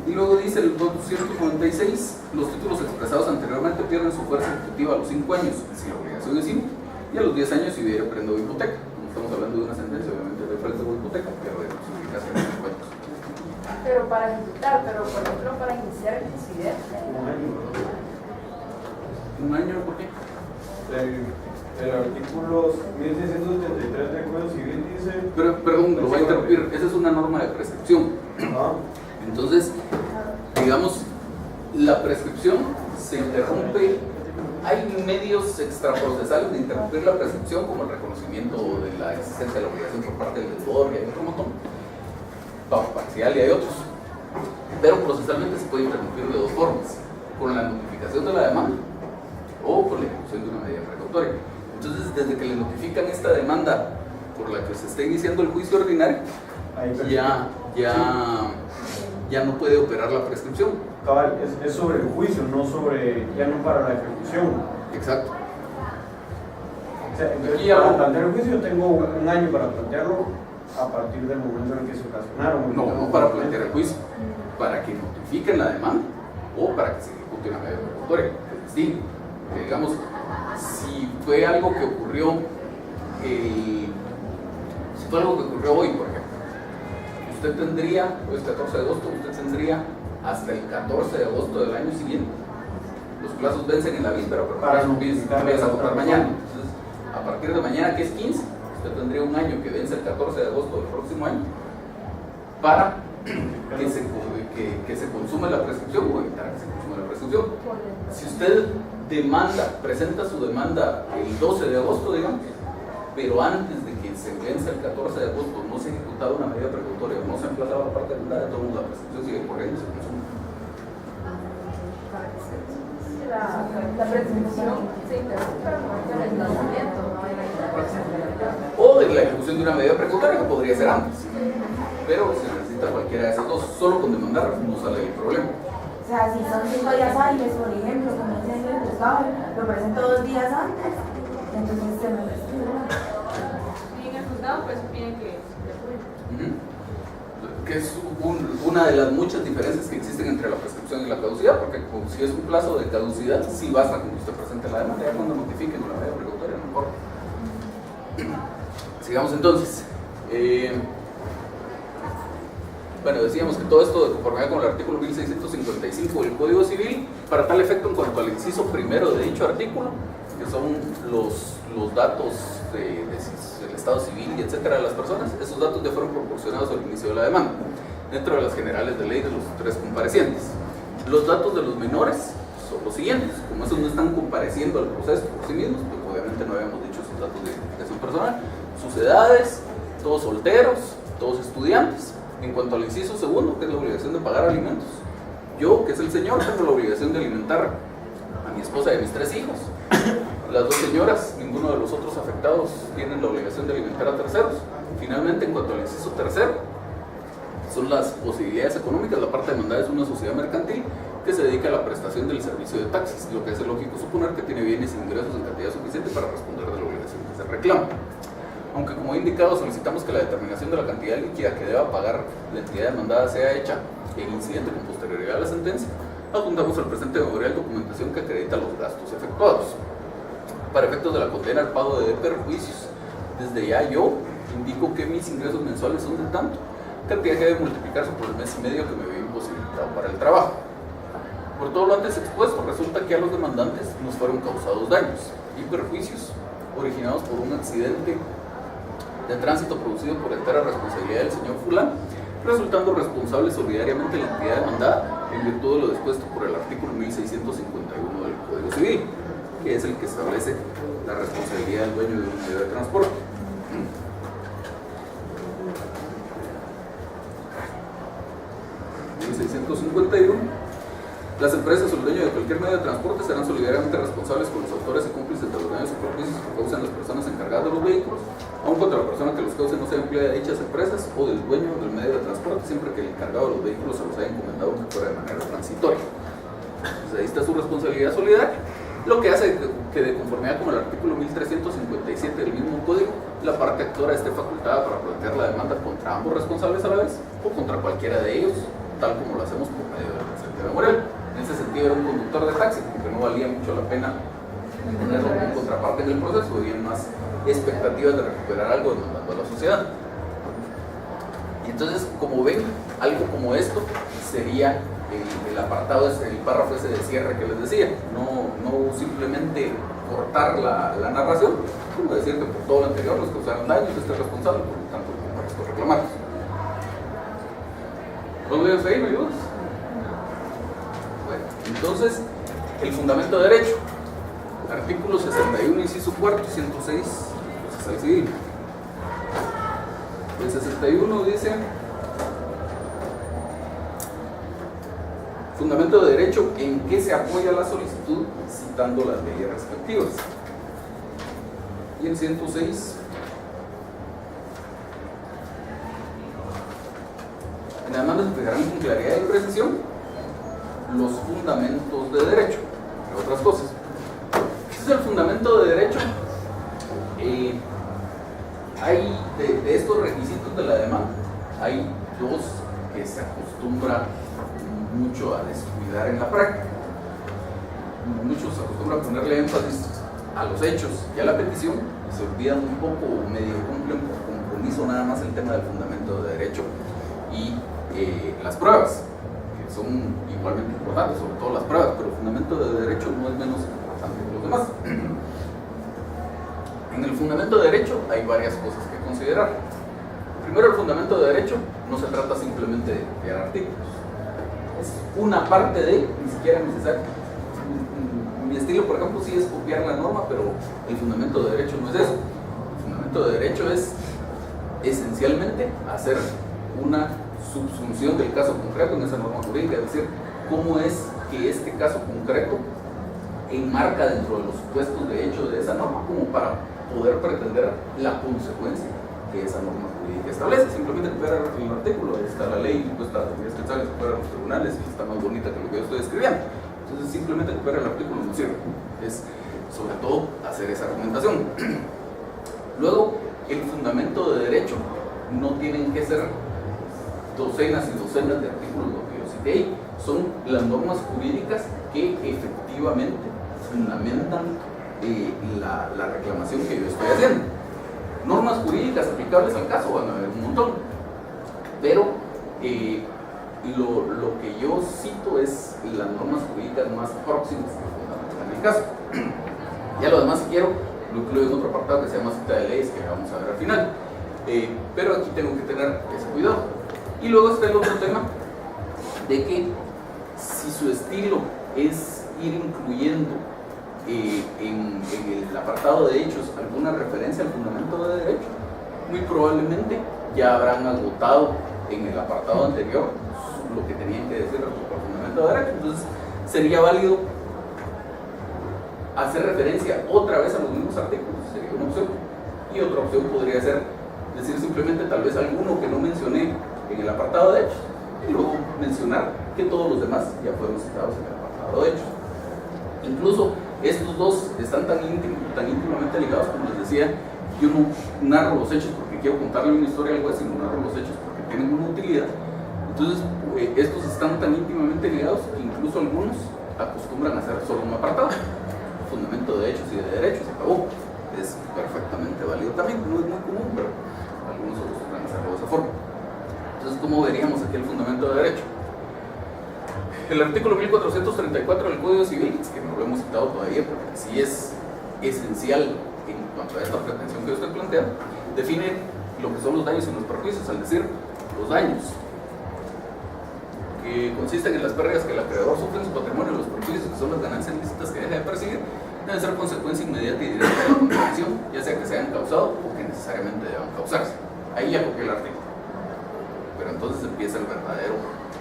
Y luego dice el 296, los títulos expresados anteriormente pierden su fuerza ejecutiva a los 5 años, si la obligación es simple, y a los 10 años si hubiera prendo de hipoteca. No estamos hablando de una sentencia, obviamente de prendo de hipoteca, pierde su eficacia a los 5 años. Pero para ejecutar, pero por ejemplo para iniciar el incidente. ¿Un año? ¿Por qué? El artículo 1673 del Código Civil dice... Perdón, lo voy a interrumpir. Esa es una norma de prescripción. Entonces, digamos, la prescripción se interrumpe. Hay medios extraprocesales de interrumpir la prescripción, como el reconocimiento de la existencia de la obligación por parte del deudor, y hay otro montón. Parcial y hay otros. Pero procesalmente se puede interrumpir de dos formas: con la notificación de la demanda o con la ejecución de una medida precautoria. Entonces, desde que le notifican esta demanda por la que se está iniciando el juicio ordinario, ya no puede operar la prescripción. Cabal, es sobre el juicio, ya no para la ejecución. Exacto. O sea, entonces, para plantear el juicio tengo un año para plantearlo a partir del momento en el que se ocasionaron. No para plantear el juicio, para que notifiquen la demanda o para que se ejecute una medida precautoria. Es decir, digamos, si fue algo que ocurrió hoy, por ejemplo, usted tendría, hoy es 14 de agosto, usted tendría hasta el 14 de agosto del año siguiente. Los plazos vencen en la víspera, pero para no empiezas a votar mañana. Entonces, a partir de mañana, que es 15, usted tendría un año que vence el 14 de agosto del próximo año para que se consume la prescripción o evitar que se consume la prescripción. Si usted presenta su demanda el 12 de agosto, digamos, pero antes de que se vence el 14 de agosto, no se ha ejecutado una medida precautoria, no se ha emplazado la parte de la todos la prescripción sigue corriendo y se consume. La prescripción se interrumpe al momento del emplazamiento, no hay la interrupción. O de la ejecución de una medida precautoria que podría ser antes. Pero se necesita cualquiera de esas dos, solo con demandar no sale el problema. O sea, si son 5 días hábiles, por ejemplo, como dice el juzgado, lo presento 2 días antes, entonces se me prescribe. Y en el juzgado pues piden que le cuiden. Que es una de las muchas diferencias que existen entre la prescripción y la caducidad, porque si es un plazo de caducidad, sí basta con que usted presente la demanda, ya cuando notifiquen la medida precautoria, no importa. Sigamos entonces. Bueno, decíamos que todo esto de conformidad con el artículo 1655 del Código Civil, para tal efecto en cuanto al inciso primero de dicho artículo, que son los datos del estado civil y etcétera de las personas, esos datos ya fueron proporcionados al inicio de la demanda, dentro de las generales de ley de los 3 comparecientes. Los datos de los menores son los siguientes, como esos no están compareciendo al proceso por sí mismos, pues obviamente no habíamos dicho sus datos de identificación personal, sus edades, todos solteros, todos estudiantes. En cuanto al inciso segundo, que es la obligación de pagar alimentos, yo, que es el señor, tengo la obligación de alimentar a mi esposa y a mis 3 hijos. Las 2 señoras, ninguno de los otros afectados tienen la obligación de alimentar a terceros. Finalmente, en cuanto al inciso tercero, son las posibilidades económicas. La parte demandada es una sociedad mercantil que se dedica a la prestación del servicio de taxis, lo que hace lógico suponer que tiene bienes e ingresos en cantidad suficiente para responder de la obligación que se reclama. Aunque, como he indicado, solicitamos que la determinación de la cantidad líquida que deba pagar la entidad demandada sea hecha en incidente con posterioridad a la sentencia, adjuntamos al presente memorial documentación que acredita los gastos efectuados. Para efectos de la condena al pago de perjuicios, desde ya yo indico que mis ingresos mensuales son de tanto, cantidad que debe multiplicarse por el mes y medio que me veo imposibilitado para el trabajo. Por todo lo antes expuesto, resulta que a los demandantes nos fueron causados daños y perjuicios originados por un accidente de tránsito producido por entera responsabilidad del señor fulano, resultando responsable solidariamente la entidad demandada en virtud de lo dispuesto por el artículo 1651 del Código Civil, que es el que establece la responsabilidad del dueño de un medio de transporte. En 1651, las empresas o el dueño de cualquier medio de transporte serán solidariamente responsables con los autores y cómplices de los daños y perjuicios que causan las personas encargadas de los vehículos, aun cuando la persona que los cause no sea empleada de dichas empresas o del dueño del medio de transporte, siempre que el encargado de los vehículos se los haya encomendado que fuera de manera transitoria. Entonces ahí está su responsabilidad solidaria, lo que hace que de conformidad con el artículo 1357 del mismo código, la parte actora esté facultada para plantear la demanda contra ambos responsables a la vez o contra cualquiera de ellos, tal como lo hacemos por medio de la presente memorial. En ese sentido era un conductor de taxi, porque no valía mucho la pena tenerlo como contraparte en el proceso, había más expectativas de recuperar algo demandando a la sociedad. Y entonces, como ven, algo como esto sería el apartado, el párrafo ese de cierre que les decía, no simplemente cortar la narración, sino decir que por todo lo anterior nos causaron daños, este es responsable, por lo tanto, para estos reclamados. ¿Podemos seguir, amigos? Bueno, entonces, el fundamento de derecho, artículo 61, inciso cuarto y 106, procesal civil. El 61 dice: fundamento de derecho en que se apoya la solicitud citando las leyes respectivas. Y el 106, en la demanda se fijarán con claridad y precisión los fundamentos de derecho, entre otras cosas. Este es el fundamento de derecho. Hay de estos requisitos de la demanda, hay 2 que se acostumbra mucho a descuidar en la práctica. Muchos acostumbran a ponerle énfasis a los hechos y a la petición, y se olvidan un poco o medio cumplen por compromiso nada más el tema del fundamento de derecho y las pruebas, que son igualmente importantes, sobre todo las pruebas, pero el fundamento de derecho no es menos importante que los demás. En el fundamento de derecho hay varias cosas que considerar. Primero, el fundamento de derecho no se trata simplemente de copiar artículos, es una parte de, ni siquiera necesario. Mi estilo, por ejemplo, sí es copiar la norma, pero el fundamento de derecho no es eso. El fundamento fundamento de derecho es esencialmente hacer una subsunción del caso concreto en esa norma jurídica, es decir, cómo es que este caso concreto enmarca dentro de los supuestos de hecho de esa norma como para poder pretender la consecuencia que esa norma jurídica establece. Simplemente copiar el artículo, ahí está la ley, cuesta 10 quetzales fuera de los tribunales y está más bonita que lo que yo estoy escribiendo. Entonces simplemente copiar el artículo no sirve, es sobre todo hacer esa argumentación. Luego, el fundamento de derecho no tienen que ser docenas y docenas de artículos, lo que yo cité ahí, son las normas jurídicas que efectivamente fundamentan la reclamación que yo estoy haciendo. Normas jurídicas aplicables al caso van a haber un montón, pero lo que yo cito es las normas jurídicas más próximas que fundamentan el caso. Ya lo demás, si quiero, lo incluyo en otro apartado que se llama cita de leyes, que vamos a ver al final. Pero aquí tengo que tener ese cuidado. Y luego está el otro tema de que si su estilo es ir incluyendo en el apartado de hechos alguna referencia al fundamento de derecho, muy probablemente ya habrán agotado en el apartado anterior lo que tenían que decir respecto al fundamento de derecho. Entonces sería válido hacer referencia otra vez a los mismos artículos, sería una opción. Y otra opción podría ser decir simplemente tal vez alguno que no mencioné en el apartado de hechos y luego mencionar que todos los demás ya fueron citados en el apartado de hechos. Incluso estos dos están tan íntimamente ligados, como les decía, yo no narro los hechos porque quiero contarle una historia al juez, sino narro los hechos porque tienen una utilidad. Entonces, estos están tan íntimamente ligados que incluso algunos acostumbran a hacer solo un apartado, fundamento de hechos y de derechos, se acabó. Es perfectamente válido también, no es muy común, pero algunos acostumbran a hacerlo de esa forma. Entonces, ¿cómo veríamos aquí el fundamento de derecho? El artículo 1434 del Código Civil, que no lo hemos citado todavía porque sí es esencial en cuanto a esta pretensión que yo estoy planteando, define lo que son los daños y los perjuicios, al decir los daños, que consisten en las pérdidas que el acreedor sufre en su patrimonio, los perjuicios que son las ganancias lícitas que deja de percibir, deben ser consecuencia inmediata y directa de la condenación, ya sea que se hayan causado o que necesariamente deban causarse. Ahí ya copié el artículo. Pero entonces empieza el verdadero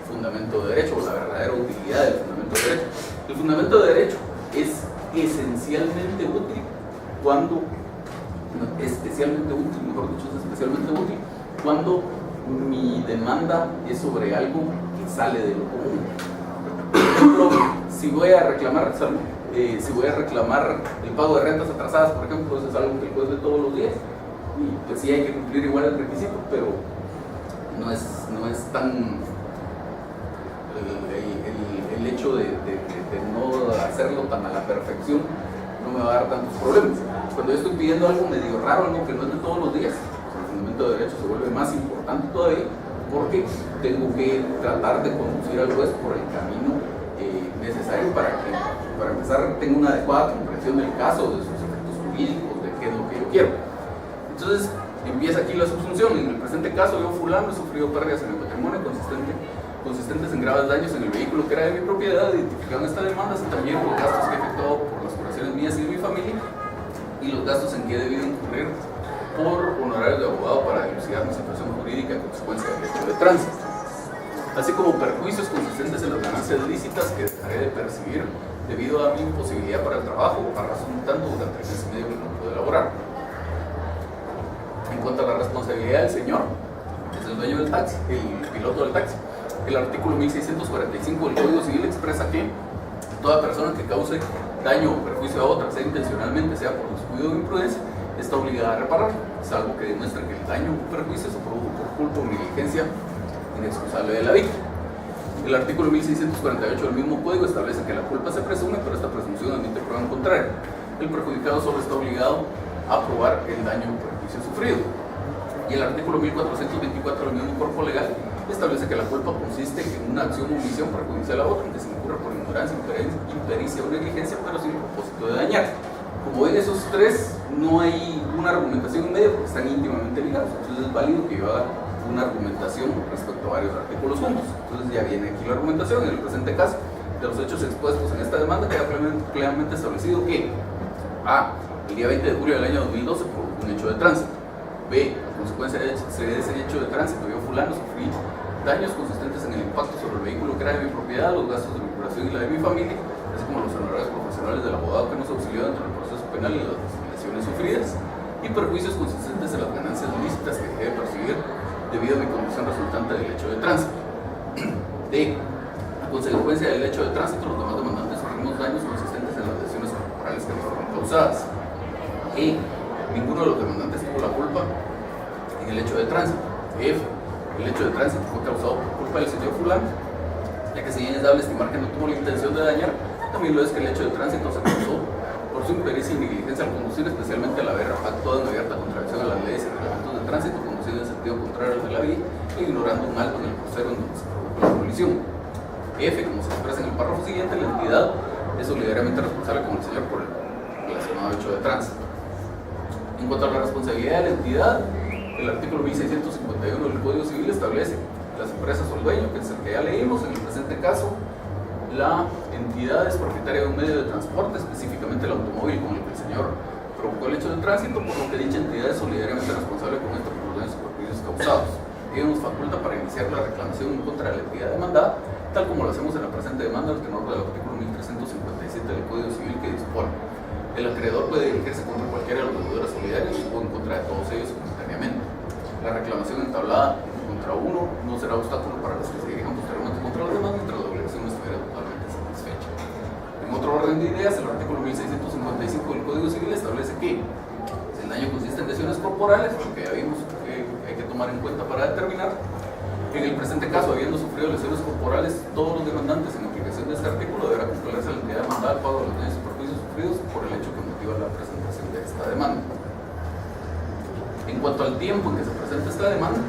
fundamento de derecho, o la verdadera utilidad del fundamento de derecho. El fundamento de derecho es especialmente útil cuando, especialmente útil, mejor dicho, es especialmente útil cuando mi demanda es sobre algo que sale de lo común. Por ejemplo, si voy a reclamar el pago de rentas atrasadas, por ejemplo, eso es algo que el juez ve todos los días, y pues sí hay que cumplir igual el requisito, pero no es tan el hecho de no hacerlo tan a la perfección no me va a dar tantos problemas. Cuando yo estoy pidiendo algo medio raro, algo que no es de todos los días, el fundamento de derecho se vuelve más importante todavía, porque tengo que tratar de conducir al juez por el camino necesario para que, para empezar, tenga una adecuada comprensión del caso, de sus efectos jurídicos, de qué es lo que yo quiero. Entonces empieza aquí la subsunción. En el presente caso, yo fulano he sufrido pérdidas en el patrimonio consistentes en graves daños en el vehículo que era de mi propiedad, identificando esta demanda, así también los gastos que he efectuado por las curaciones mías y de mi familia, y los gastos en que he debido incurrir por honorarios de abogado para dilucidar mi situación jurídica a consecuencia del hecho de tránsito, así como perjuicios consistentes en las ganancias lícitas que dejaré de percibir debido a mi imposibilidad para el trabajo, a razón tanto durante el mes y medio que no pude elaborar. En cuanto a la responsabilidad del señor, es el dueño del taxi, el piloto del taxi. El artículo 1645 del Código Civil expresa que toda persona que cause daño o perjuicio a otra, sea intencionalmente, sea por descuido o imprudencia, está obligada a repararlo, salvo que demuestre que el daño o perjuicio se produjo por culpa o negligencia inexcusable de la víctima. El artículo 1648 del mismo código establece que la culpa se presume, pero esta presunción admite prueba en contrario. El perjudicado solo está obligado a probar el daño o perjuicio sufrido. Y el artículo 1424 del mismo cuerpo legal establece que la culpa consiste en una acción o omisión perjudicial a otra, en que se incurre por ignorancia, impericia o negligencia, pero sin el propósito de dañar. Como ven, esos tres no hay una argumentación en medio porque están íntimamente ligados. Entonces es válido que yo haga una argumentación respecto a varios artículos juntos. Entonces ya viene aquí la argumentación. En el presente caso, de los hechos expuestos en esta demanda, queda claramente establecido que el día 20 de julio del año 2012 por un hecho de tránsito. B. A consecuencia de ese hecho de tránsito, yo fulano sufrí daños consistentes en el impacto sobre el vehículo que era de mi propiedad, los gastos de mi curación y la de mi familia, así como los honorarios profesionales del abogado que nos auxilió dentro del proceso penal y las lesiones sufridas, y perjuicios consistentes en las ganancias ilícitas que dejé de percibir debido a mi condición resultante del hecho de tránsito. D. A consecuencia del hecho de tránsito, los demás demandantes sufrimos daños consistentes en las lesiones corporales que nos fueron causadas. E. Ninguno de los demandantes tuvo la culpa en el hecho de tránsito. F. El hecho de tránsito fue causado por culpa del señor fulano, ya que si bien es dable estimar que no tuvo la intención de dañar, también lo es que el hecho de tránsito se causó por su impericia y negligencia al conducir, especialmente al haber actuado en abierta contradicción a las leyes y reglamentos de tránsito, conducido en sentido contrario al de la vía e ignorando un alto en el crucero en donde se produjo la colisión. F. Como se expresa en el párrafo siguiente, la entidad es solidariamente responsable con el señor por el relacionado hecho de tránsito. En cuanto a la responsabilidad de la entidad, el artículo 1651 del Código Civil establece las empresas o el dueño, que es el que ya leímos. En el presente caso, la entidad es propietaria de un medio de transporte, específicamente el automóvil con el que el señor provocó el hecho de tránsito, por lo que dicha entidad es solidariamente responsable con esto por los daños y perjuicios causados. Ello nos faculta para iniciar la reclamación en contra de la entidad demandada, tal como lo hacemos en la presente demanda al tenor del artículo 1357 del Código Civil, que dispone: el acreedor puede dirigirse contra cualquiera de los deudores solidarios o en contra de todos ellos simultáneamente. La reclamación entablada contra uno no será obstáculo para los que se dirijan posteriormente contra los demás mientras la obligación no estuviera totalmente satisfecha. En otro orden de ideas, el artículo 1655 del Código Civil establece que si el daño consiste en lesiones corporales, lo que ya vimos que hay que tomar en cuenta para determinar, en el presente caso, habiendo sufrido lesiones corporales, todos los demandantes en aplicación de este artículo deberá complacerse a la entidad demandada el pago de los daños y perjuicios sufridos por el hecho que motiva la presentación de esta demanda. En cuanto al tiempo en que se presenta esta demanda,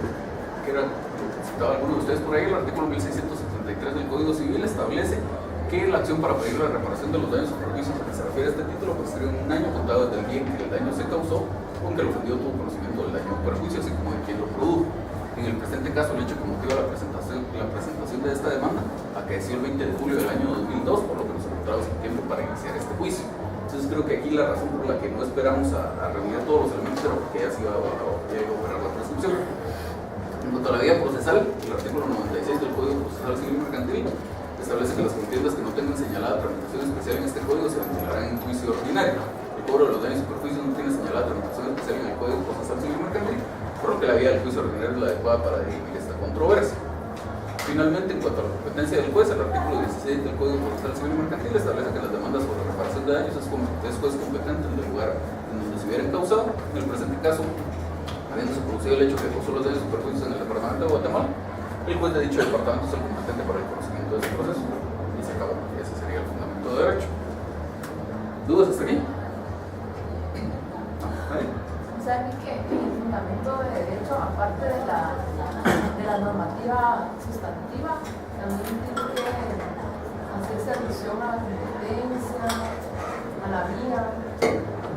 que era lo que citaba alguno de ustedes por ahí, el artículo 1673 del Código Civil establece que la acción para pedir la reparación de los daños o perjuicios a que se refiere a este título pues sería un año contado desde el día en que el daño se causó, aunque el ofendido tuvo conocimiento del daño o perjuicio, así como de quien lo produjo. En el presente caso, el hecho que motiva la presentación de esta demanda acaeció el 20 de julio del año 2002, por lo que nos encontramos sin tiempo para iniciar este juicio. Entonces creo que aquí la razón por la que no esperamos a reunir todos los elementos era porque ya se iba a operar la prescripción. En cuanto a la vía procesal, el artículo 96 del Código Procesal Civil Mercantil establece que las contiendas que no tengan señalada tramitación especial en este código se ventilarán en juicio ordinario. El cobro de los daños y perjuicios no tiene señalada tramitación especial en el Código Procesal Civil Mercantil, por lo que la vía del juicio ordinario es la adecuada para dirimir esta controversia. Finalmente, en cuanto a la competencia del juez, el artículo 16 del Código Procesal Civil Mercantil establece que las demandas por la reparación de daños es juez competente en el lugar en donde se hubieran causado. En el presente caso, habiéndose producido el hecho que causó los daños y perjuicios en el departamento de Guatemala, el juez de dicho departamento es el competente para el conocimiento de ese proceso. Y se acabó. Ese sería el fundamento de derecho. ¿Dudas hasta aquí? ¿Vale? O sea, que el fundamento de derecho, aparte de la normativa sustantiva, también tiene que hacerse alusión a la competencia, a la vía.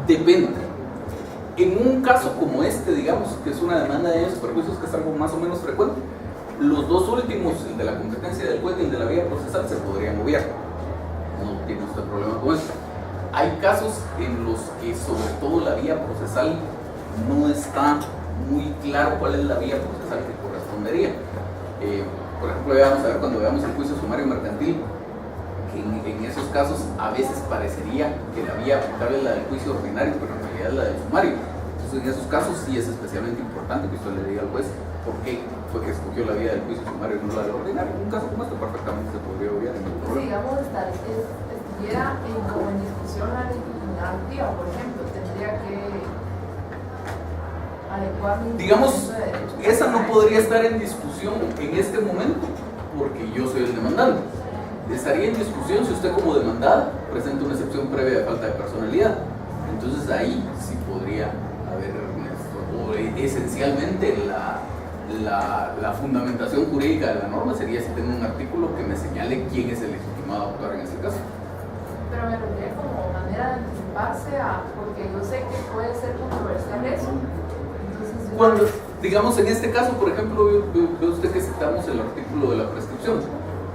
Depende. En un caso como este, digamos, que es una demanda de daños y perjuicios, que es algo más o menos frecuente, los dos últimos, el de la competencia del juez y el de la vía procesal, se podrían obviar. No tiene usted problema con eso. Hay casos en los que, sobre todo, la vía procesal no está muy claro cuál es la vía procesal que correspondería. Por ejemplo, vamos a ver cuando veamos el juicio sumario mercantil, que en esos casos a veces parecería que la vía aplicable es la del juicio ordinario, pero en realidad es la del sumario. Entonces, en esos casos sí es especialmente importante que usted le diga al juez por qué fue que escogió la vía del juicio sumario y no la del ordinario. En un caso como este perfectamente se podría obviar en el Si problema. digamos, estuviera como en discusión la narrativa, por ejemplo, tendría que adecuar mi Digamos, de derecho. esa no podría estar en discusión en este momento porque yo soy el demandante. Estaría en discusión si usted como demandada presenta una excepción previa de falta de personalidad. Entonces ahí sí podría haber, o esencialmente la fundamentación jurídica de la norma sería si tengo un artículo que me señale quién es el legitimado a actuar en ese caso. Pero me refiero como manera de anticiparse a, porque yo sé que puede ser controversial eso. Entonces, Cuando, digamos, en este caso, por ejemplo, ve usted que citamos el artículo de la prescripción.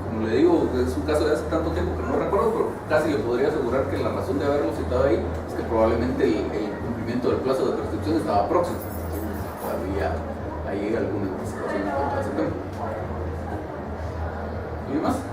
Como le digo, es un caso de hace tanto tiempo que no recuerdo, pero casi le podría asegurar que la razón de haberlo citado ahí es que probablemente el cumplimiento del plazo de prescripción estaba próximo. hay alguna anticipación en contra de ese tema. ¿Y más?